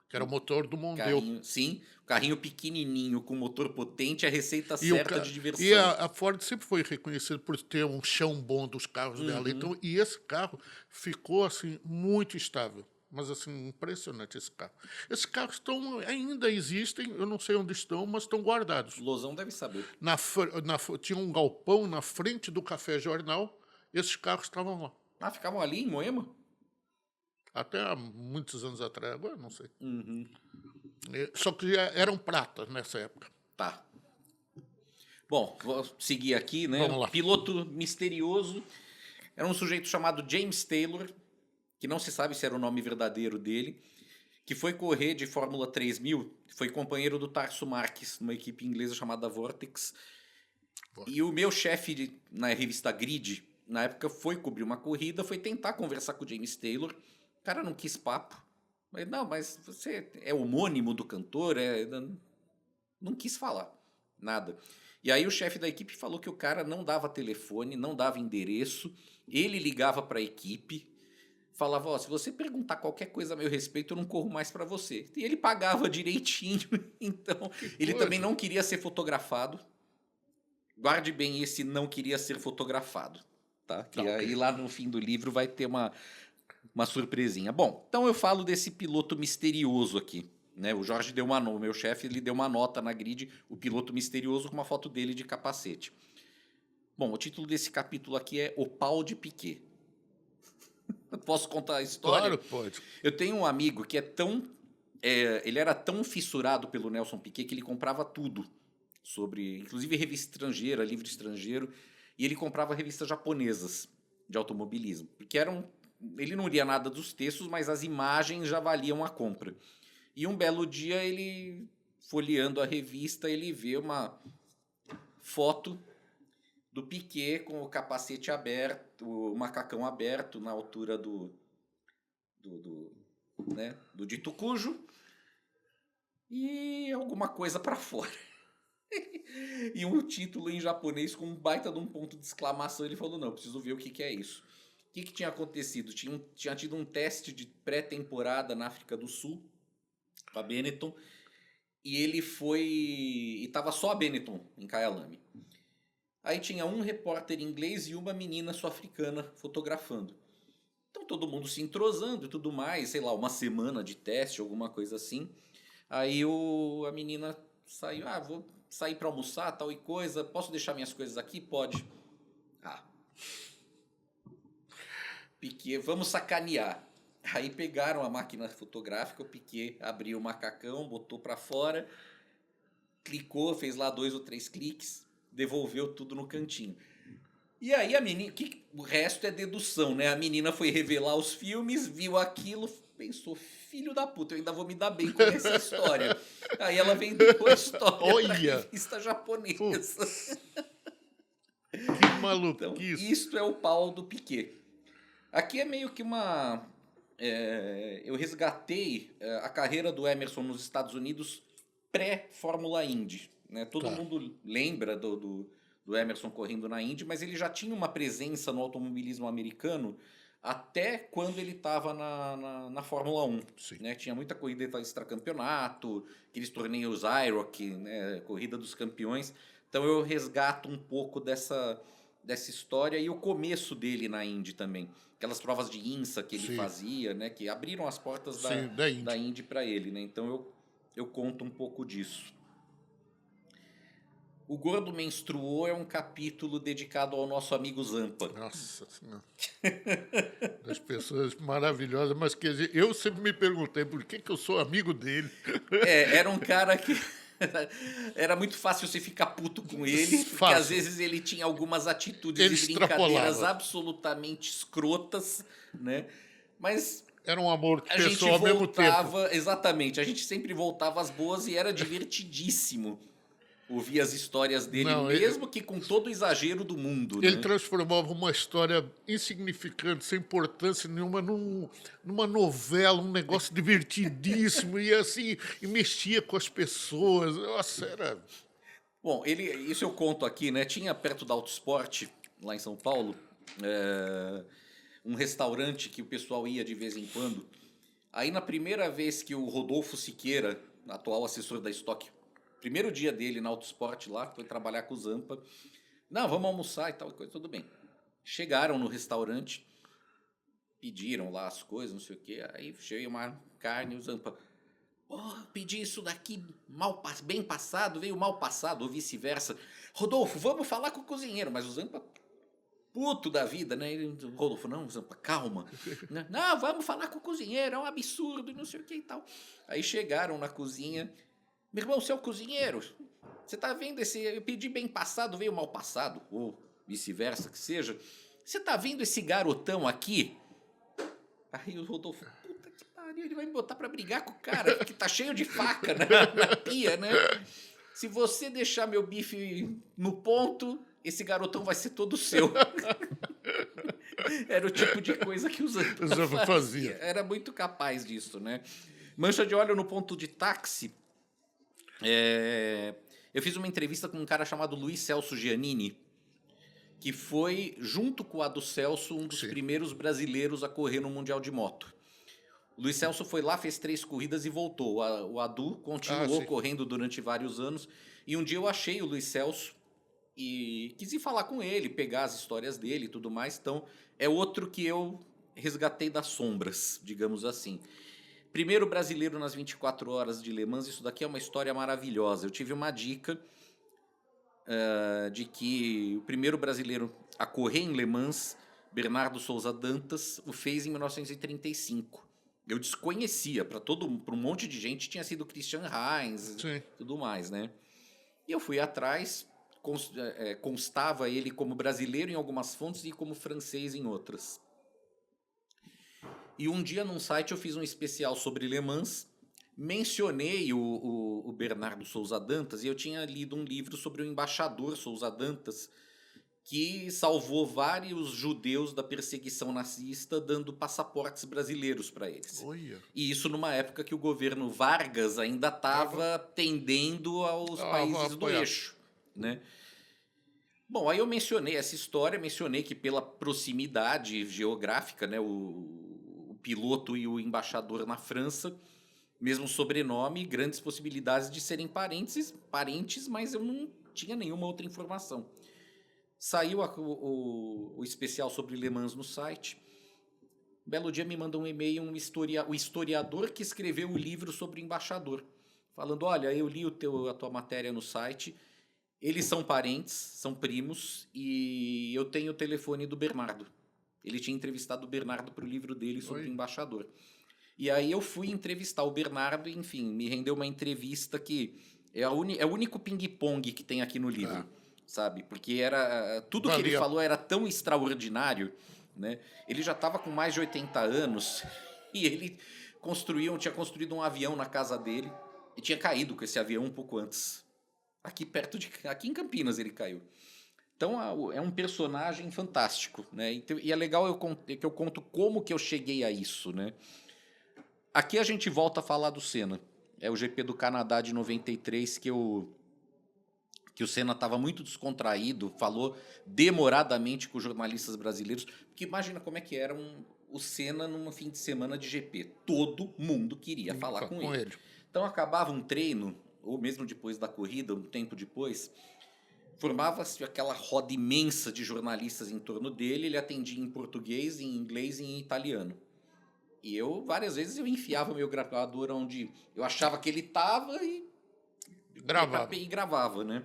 S1: Que era o motor do Mondeo.
S2: Sim, carrinho pequenininho com motor potente, a receita certa de diversão.
S1: E a Ford sempre foi reconhecida por ter um chão bom dos carros dela. Então, e esse carro ficou assim muito estável. Mas assim, impressionante esse carro. Esses carros ainda existem, eu não sei onde estão, mas estão guardados.
S2: Losão deve saber.
S1: Tinha um galpão na frente do Café Jornal, esses carros estavam lá.
S2: Ficavam ali em Moema?
S1: Até há muitos anos atrás, agora não sei. Só que já eram pratas nessa época.
S2: Tá. Bom, vou seguir aqui, né?
S1: Vamos lá.
S2: Piloto misterioso. Era um sujeito chamado James Taylor, que não se sabe se era o nome verdadeiro dele, que foi correr de Fórmula 3000, foi companheiro do Tarso Marques, numa equipe inglesa chamada Vortex. E o meu chefe na revista Grid, na época, foi cobrir uma corrida, foi tentar conversar com o James Taylor. O cara não quis papo. Mas você é homônimo do cantor? Não quis falar nada. E aí o chefe da equipe falou que o cara não dava telefone, não dava endereço, ele ligava para a equipe, falava, ó, se você perguntar qualquer coisa a meu respeito, eu não corro mais pra você. E ele pagava direitinho, então ele também
S1: coisa.
S2: não queria ser fotografado. Guarde bem esse não queria ser fotografado, tá? Que
S1: Tá,
S2: aí
S1: ok.
S2: lá no fim do livro vai ter uma surpresinha. Bom, então eu falo desse piloto misterioso aqui. Né? O Jorge deu uma nota, o meu chefe, ele deu uma nota na grid, o piloto misterioso com uma foto dele de capacete. Bom, o título desse capítulo aqui é O Pau de Piquet. Posso contar a história?
S1: Claro que pode.
S2: Eu tenho um amigo que é tão... ele era tão fissurado pelo Nelson Piquet que ele comprava tudo sobre, inclusive revista estrangeira, livro estrangeiro, e ele comprava revistas japonesas de automobilismo, porque ele não lia nada dos textos, mas as imagens já valiam a compra. E um belo dia ele, folheando a revista, ele vê uma foto do Piquet com o capacete aberto, o macacão aberto na altura do dito cujo e alguma coisa para fora. E um título em japonês com um baita de um ponto de exclamação. Ele falou, não, preciso ver o que é isso. O que tinha acontecido? Tinha tido um teste de pré-temporada na África do Sul, com a Benetton, e ele foi... e tava só a Benetton em Kyalami. Aí tinha um repórter inglês e uma menina sul-africana fotografando. Então todo mundo se entrosando e tudo mais, sei lá, uma semana de teste, alguma coisa assim. Aí a menina saiu, vou sair para almoçar, tal e coisa, posso deixar minhas coisas aqui? Pode. Piquet, vamos sacanear. Aí pegaram a máquina fotográfica, o Piquet abriu o macacão, botou para fora, clicou, fez lá 2 ou 3 cliques, devolveu tudo no cantinho. E aí a menina, o resto é dedução, né? A menina foi revelar os filmes, viu aquilo, pensou, filho da puta, eu ainda vou me dar bem com essa história. Aí ela vendeu a história pra revista japonesa.
S1: Putz. Que
S2: Então,
S1: maluquice.
S2: isto é o pau do Piquet. Aqui é meio que uma... eu resgatei a carreira do Emerson nos Estados Unidos pré-Fórmula Indy. Né? Todo mundo lembra do Emerson correndo na Indy, mas ele já tinha uma presença no automobilismo americano até quando ele estava na Fórmula 1. Né? Tinha muita corrida extracampeonato, aqueles torneios IROC, né? Corrida dos Campeões. Então eu resgato um pouco dessa história e o começo dele na Indy também. Aquelas provas de INSA que ele fazia, né? Que abriram as portas da Indy para ele. Né? Então eu conto um pouco disso. O Gordo Menstruou é um capítulo dedicado ao nosso amigo Zampa.
S1: Nossa Senhora. Das pessoas maravilhosas, mas quer dizer, eu sempre me perguntei por que eu sou amigo dele.
S2: Era um cara que... Era muito fácil você ficar puto com ele, porque às vezes ele tinha algumas atitudes e brincadeiras absolutamente escrotas, né? Mas...
S1: era um amor de pessoa ao mesmo tempo.
S2: Exatamente, a gente sempre voltava às boas e era divertidíssimo ouvir as histórias dele, mesmo que com todo o exagero do mundo.
S1: Ele transformava uma história insignificante, sem importância nenhuma, numa novela, um negócio divertidíssimo, e assim, e mexia com as pessoas. Nossa, era...
S2: Bom, isso eu conto aqui, né? Tinha perto da Autosport, lá em São Paulo, um restaurante que o pessoal ia de vez em quando. Aí na primeira vez que o Rodolfo Siqueira, atual assessor da Stock, primeiro dia dele na Autosport lá, foi trabalhar com o Zampa. Não, vamos almoçar e tal, coisa, tudo bem. Chegaram no restaurante, pediram lá as coisas, não sei o quê. Aí cheguei uma carne, o Zampa... pedi isso daqui bem passado, veio mal passado, ou vice-versa. Rodolfo, vamos falar com o cozinheiro. Mas o Zampa, puto da vida, né? Rodolfo, não, Zampa, calma. Não, vamos falar com o cozinheiro, é um absurdo, não sei o que e tal. Aí chegaram na cozinha... Meu irmão, você é o cozinheiro. Você tá vendo eu pedi bem passado, veio mal passado, ou vice-versa que seja. Você tá vendo esse garotão aqui? Aí o Rodolfo, puta que pariu, ele vai me botar pra brigar com o cara, que tá cheio de faca na pia, né? Se você deixar meu bife no ponto, esse garotão vai ser todo seu. Era o tipo de coisa que o Zampa fazia. Era muito capaz disso, né? Mancha de óleo no ponto de táxi. Eu fiz uma entrevista com um cara chamado Luiz Celso Giannini, que foi, junto com a do Celso, um dos
S1: Sim.
S2: primeiros brasileiros a correr no Mundial de Moto. O Luiz Celso foi lá, fez 3 corridas e voltou. O Adu continuou
S1: sim.
S2: correndo durante vários anos. E um dia eu achei o Luiz Celso e quis ir falar com ele, pegar as histórias dele e tudo mais. Então, é outro que eu resgatei das sombras, digamos assim. Primeiro brasileiro nas 24 horas de Le Mans, isso daqui é uma história maravilhosa. Eu tive uma dica de que o primeiro brasileiro a correr em Le Mans, Bernardo Souza Dantas, o fez em 1935. Eu desconhecia, para um monte de gente tinha sido Christian Heinz e tudo mais, né? E eu fui atrás, constava ele como brasileiro em algumas fontes e como francês em outras. E um dia num site eu fiz um especial sobre Le Mans, mencionei o Bernardo Souza Dantas e eu tinha lido um livro sobre o embaixador Souza Dantas, que salvou vários judeus da perseguição nazista dando passaportes brasileiros para eles.
S1: Olha.
S2: E isso numa época que o governo Vargas ainda estava tendendo aos países do eixo, né? Bom, aí eu mencionei essa história, mencionei que pela proximidade geográfica, né, o piloto e o embaixador na França, mesmo sobrenome, grandes possibilidades de serem parentes, mas eu não tinha nenhuma outra informação. Saiu o especial sobre Le Mans no site. Um belo dia me manda um e-mail o historiador que escreveu o livro sobre o embaixador, falando, olha, eu li a tua matéria no site, eles são parentes, são primos, e eu tenho o telefone do Bernardo. Ele tinha entrevistado o Bernardo para o livro dele sobre o embaixador. E aí eu fui entrevistar o Bernardo e, enfim, me rendeu uma entrevista que é o único ping-pong que tem aqui no livro, sabe? Porque tudo que ele falou era tão extraordinário, né? Ele já estava com mais de 80 anos e ele tinha construído um avião na casa dele e tinha caído com esse avião um pouco antes. Aqui em Campinas ele caiu. Então é um personagem fantástico, né? E é legal que eu conto como que eu cheguei a isso, né? Aqui a gente volta a falar do Senna. É o GP do Canadá de 93 que o Senna estava muito descontraído, falou demoradamente com os jornalistas brasileiros, porque imagina como é que era o Senna num fim de semana de GP. Todo mundo queria falar com ele. Então acabava um treino, ou mesmo depois da corrida, um tempo depois, formava-se aquela roda imensa de jornalistas em torno dele, ele atendia em português, em inglês e em italiano. E várias vezes, eu enfiava meu gravador onde eu achava que ele estava e gravava, né?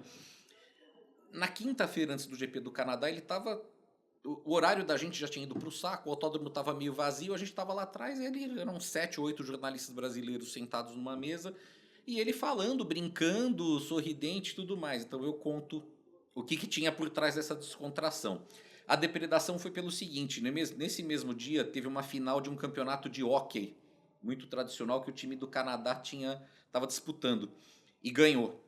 S2: Na quinta-feira, antes do GP do Canadá, ele estava... O horário da gente já tinha ido para o saco, o autódromo estava meio vazio, a gente estava lá atrás, eram 7 ou 8 jornalistas brasileiros sentados numa mesa, e ele falando, brincando, sorridente e tudo mais. Então eu conto o que tinha por trás dessa descontração. A depredação foi pelo seguinte, né? Nesse mesmo dia teve uma final de um campeonato de hóquei, muito tradicional, que o time do Canadá estava disputando, e ganhou.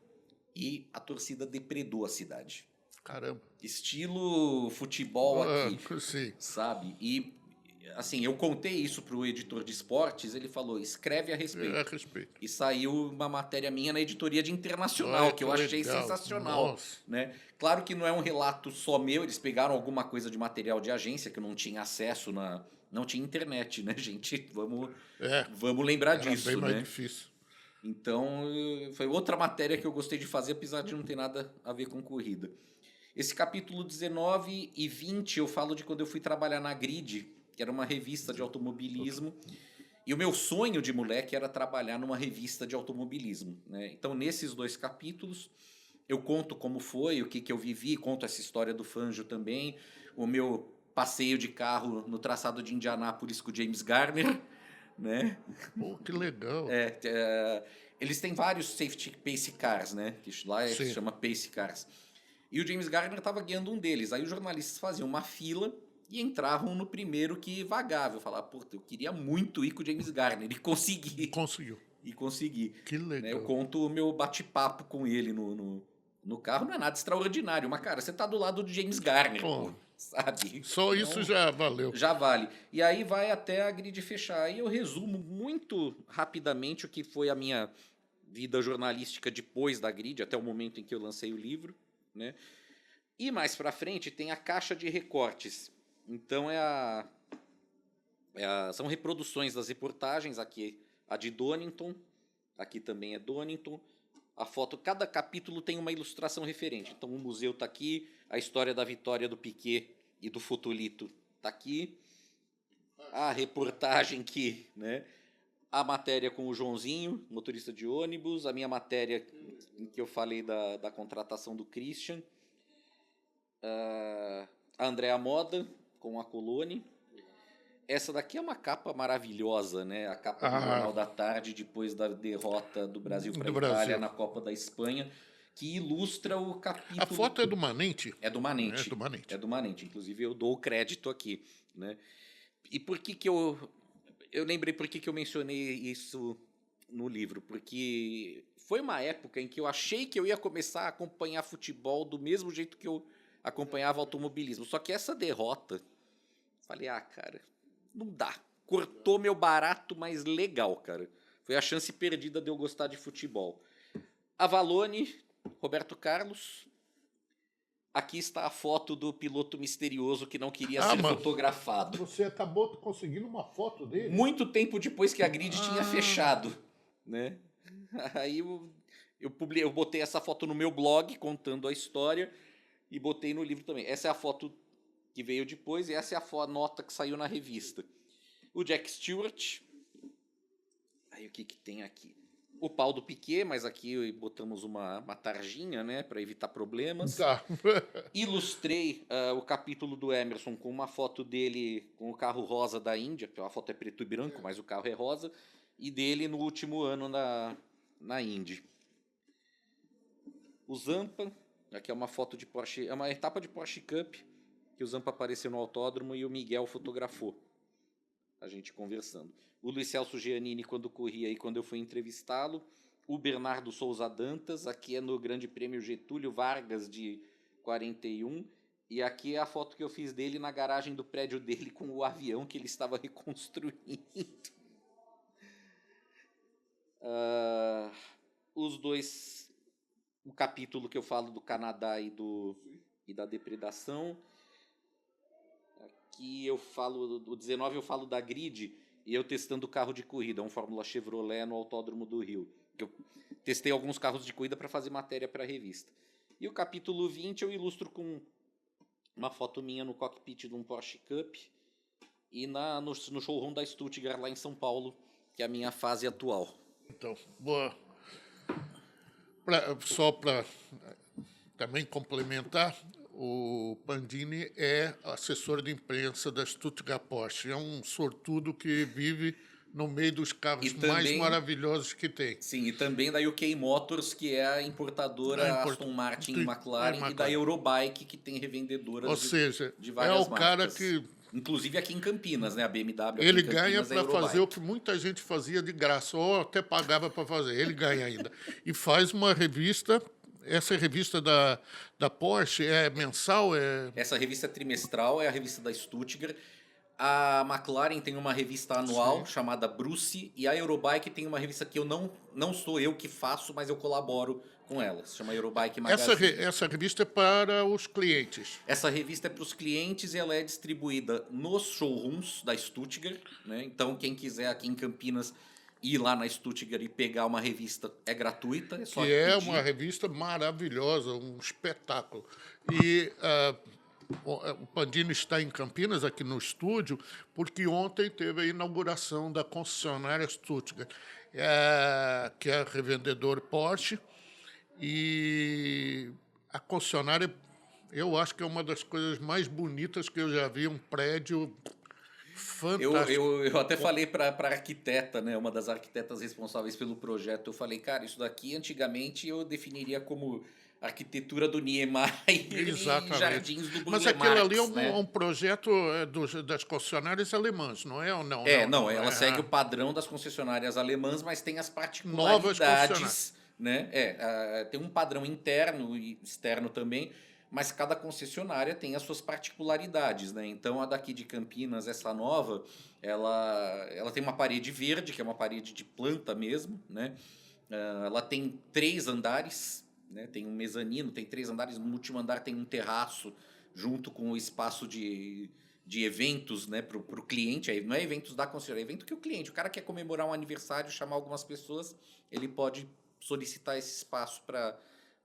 S2: E a torcida depredou a cidade.
S1: Caramba.
S2: Estilo futebol aqui,
S1: sim.
S2: sabe? E, assim, eu contei isso pro editor de esportes, ele falou, escreve a respeito. E saiu uma matéria minha na editoria de Internacional, que eu achei sensacional.
S1: Nossa.
S2: Né? Claro que não é um relato só meu, eles pegaram alguma coisa de material de agência, que eu não tinha acesso, não tinha internet, né, gente? Vamos lembrar disso,
S1: bem mais
S2: né?
S1: difícil.
S2: Então, foi outra matéria que eu gostei de fazer, apesar de não ter nada a ver com corrida. Esse capítulo 19 e 20 eu falo de quando eu fui trabalhar na Grid, que era uma revista de automobilismo. E o meu sonho de moleque era trabalhar numa revista de automobilismo, né? Então, nesses 2 capítulos, eu conto como foi, o que eu vivi, conto essa história do Fangio também, o meu passeio de carro no traçado de Indianápolis com o James Garner, né?
S1: Pô, que legal.
S2: Eles têm vários safety pace cars, né? Que lá se chama pace cars. E o James Garner estava guiando um deles. Aí os jornalistas faziam uma fila e entravam no primeiro que vagava. Eu falava, puta, eu queria muito ir com o James Garner. E consegui.
S1: Consegui. Que legal.
S2: Né? Eu conto o meu bate-papo com ele no carro. Não é nada extraordinário. Mas, cara, você tá do lado do James Garner, pô, sabe?
S1: Só então, isso já valeu.
S2: Já vale. E aí vai até a Grid fechar. Aí eu resumo muito rapidamente o que foi a minha vida jornalística depois da Grid, até o momento em que eu lancei o livro, né? E mais para frente tem a caixa de recortes. Então são reproduções das reportagens. Aqui a de Donington, aqui também é Donington. A foto, cada capítulo tem uma ilustração referente. Então o museu está aqui, a história da vitória do Piquet e do Fotolito está aqui. A reportagem que, né? A matéria com o Joãozinho, motorista de ônibus, a minha matéria em que eu falei da contratação do Christian, a Andréa Moda com a Colone. Essa daqui é uma capa maravilhosa, né? A capa do Jornal da Tarde, depois da derrota do Brasil para a Itália na Copa da Espanha, que ilustra o capítulo...
S1: A foto é do Manente?
S2: É do Manente.
S1: É do Manente.
S2: É do Manente. Inclusive, eu dou o crédito aqui, né? E por que eu lembrei por que eu mencionei isso no livro? Porque foi uma época em que eu achei que eu ia começar a acompanhar futebol do mesmo jeito que eu acompanhava automobilismo. Só que essa derrota, falei, cara, não dá. Cortou meu barato, mas legal, cara. Foi a chance perdida de eu gostar de futebol. Avalone, Roberto Carlos. Aqui está a foto do piloto misterioso que não queria ser fotografado.
S1: Você acabou conseguindo uma foto dele?
S2: Muito tempo depois que a grid tinha fechado, né? Aí eu botei essa foto no meu blog, contando a história, e botei no livro também. Essa é a foto que veio depois, e essa é a nota que saiu na revista. O Jack Stewart. Aí o que tem aqui? O pau do Piquet, mas aqui botamos uma tarjinha, né, para evitar problemas.
S1: Tá.
S2: Ilustrei o capítulo do Emerson com uma foto dele com o carro rosa da Índia, que a foto é preto e branco, mas o carro é rosa, e dele no último ano na Indy. O Zampa, aqui é uma foto de Porsche, é uma etapa de Porsche Cup, que o Zampa apareceu no autódromo e o Miguel fotografou. A gente conversando. O Luiz Celso Giannini quando corria e quando eu fui entrevistá-lo. O Bernardo Souza Dantas, aqui é no Grande Prêmio Getúlio Vargas de 41. E aqui é a foto que eu fiz dele na garagem do prédio dele com o avião que ele estava reconstruindo. Os dois... O capítulo que eu falo do Canadá e da depredação. Aqui eu falo, o 19 eu falo da grid e eu testando o carro de corrida, um Fórmula Chevrolet no Autódromo do Rio. Eu testei alguns carros de corrida para fazer matéria para a revista. E o capítulo 20 eu ilustro com uma foto minha no cockpit de um Porsche Cup e no showroom da Stuttgart lá em São Paulo, que é a minha fase atual.
S1: Então, boa. Só para também complementar, o Pandini é assessor de imprensa da Stuttgart Porsche. É um sortudo que vive no meio dos carros mais maravilhosos que tem.
S2: Sim, e também da UK Motors, que é a importadora Aston Martin e McLaren, e da Eurobike, que tem revendedoras de várias marcas.
S1: Cara que...
S2: Inclusive aqui em Campinas, né? A BMW
S1: Ele ganha para fazer o que muita gente fazia de graça, ou até pagava para fazer. Ele ganha ainda. E faz uma revista... Essa revista da Porsche é mensal?
S2: Essa revista é trimestral, é a revista da Stuttgart. A McLaren tem uma revista anual chamada Bruce, e a Eurobike tem uma revista que não sou eu que faço, mas eu colaboro com ela. Se chama Eurobike Magazine.
S1: Essa revista é para os clientes?
S2: Essa revista é para os clientes e ela é distribuída nos showrooms da Stuttgart, né? Então, quem quiser aqui em Campinas ir lá na Stuttgart e pegar uma revista é gratuita. É só
S1: que é uma revista maravilhosa, um espetáculo. E o Pandini está em Campinas, aqui no estúdio, porque ontem teve a inauguração da concessionária Stuttgart, que é revendedor Porsche. E a concessionária, eu acho que é uma das coisas mais bonitas que eu já vi, um prédio... Fantástico.
S2: Eu até falei para a arquiteta, né, uma das arquitetas responsáveis pelo projeto, eu falei, cara, isso daqui antigamente eu definiria como arquitetura do Niemeyer e Jardins do Bruno
S1: Mas aquilo ali é um projeto das concessionárias alemãs, não é? Ou não?
S2: Não, ela segue o padrão das concessionárias alemãs, mas tem as particularidades, né? Tem um padrão interno e externo também, mas cada concessionária tem as suas particularidades, né? Então, a daqui de Campinas, essa nova, ela tem uma parede verde, que é uma parede de planta mesmo, né? Ela tem 3 andares, né? Tem um mezanino, tem 3 andares, no último andar tem um terraço junto com o espaço de eventos, né, para o cliente. Aí não é eventos da concessionária, é evento que o cliente, o cara quer comemorar um aniversário, chamar algumas pessoas, ele pode solicitar esse espaço para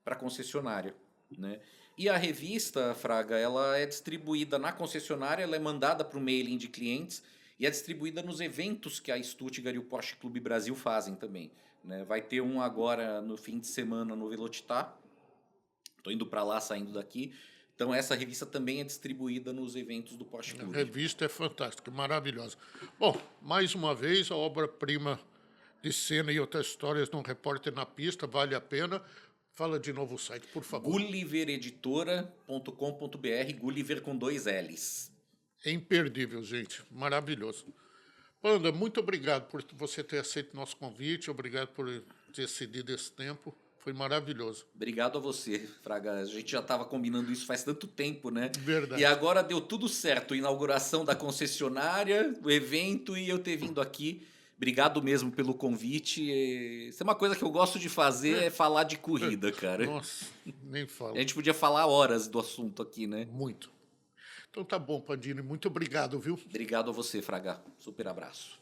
S2: a concessionária, né? E a revista, Fraga, ela é distribuída na concessionária, ela é mandada para o mailing de clientes e é distribuída nos eventos que a Stuttgart e o Porsche Clube Brasil fazem também, né? Vai ter um agora no fim de semana no Velocitar. Estou indo para lá, saindo daqui. Então essa revista também é distribuída nos eventos do Porsche
S1: A
S2: Clube.
S1: revista é fantástica, maravilhosa. Bom, mais uma vez, a obra-prima de Senna e outras histórias num repórter na pista, vale a pena. Fala de novo o site, por favor.
S2: gullivereditora.com.br, Gulliver com 2 L's.
S1: É imperdível, gente. Maravilhoso. Panda, muito obrigado por você ter aceito nosso convite, obrigado por ter cedido esse tempo. Foi maravilhoso.
S2: Obrigado a você, Fraga. A gente já estava combinando isso faz tanto tempo, né?
S1: Verdade.
S2: E agora deu tudo certo. Inauguração da concessionária, o evento e eu ter vindo aqui. Obrigado mesmo pelo convite. Isso é uma coisa que eu gosto de fazer, é falar de corrida, cara.
S1: Nossa, nem falo.
S2: A gente podia falar horas do assunto aqui, né?
S1: Muito. Então tá bom, Pandini. Muito obrigado, viu?
S2: Obrigado a você, Fraga. Super abraço.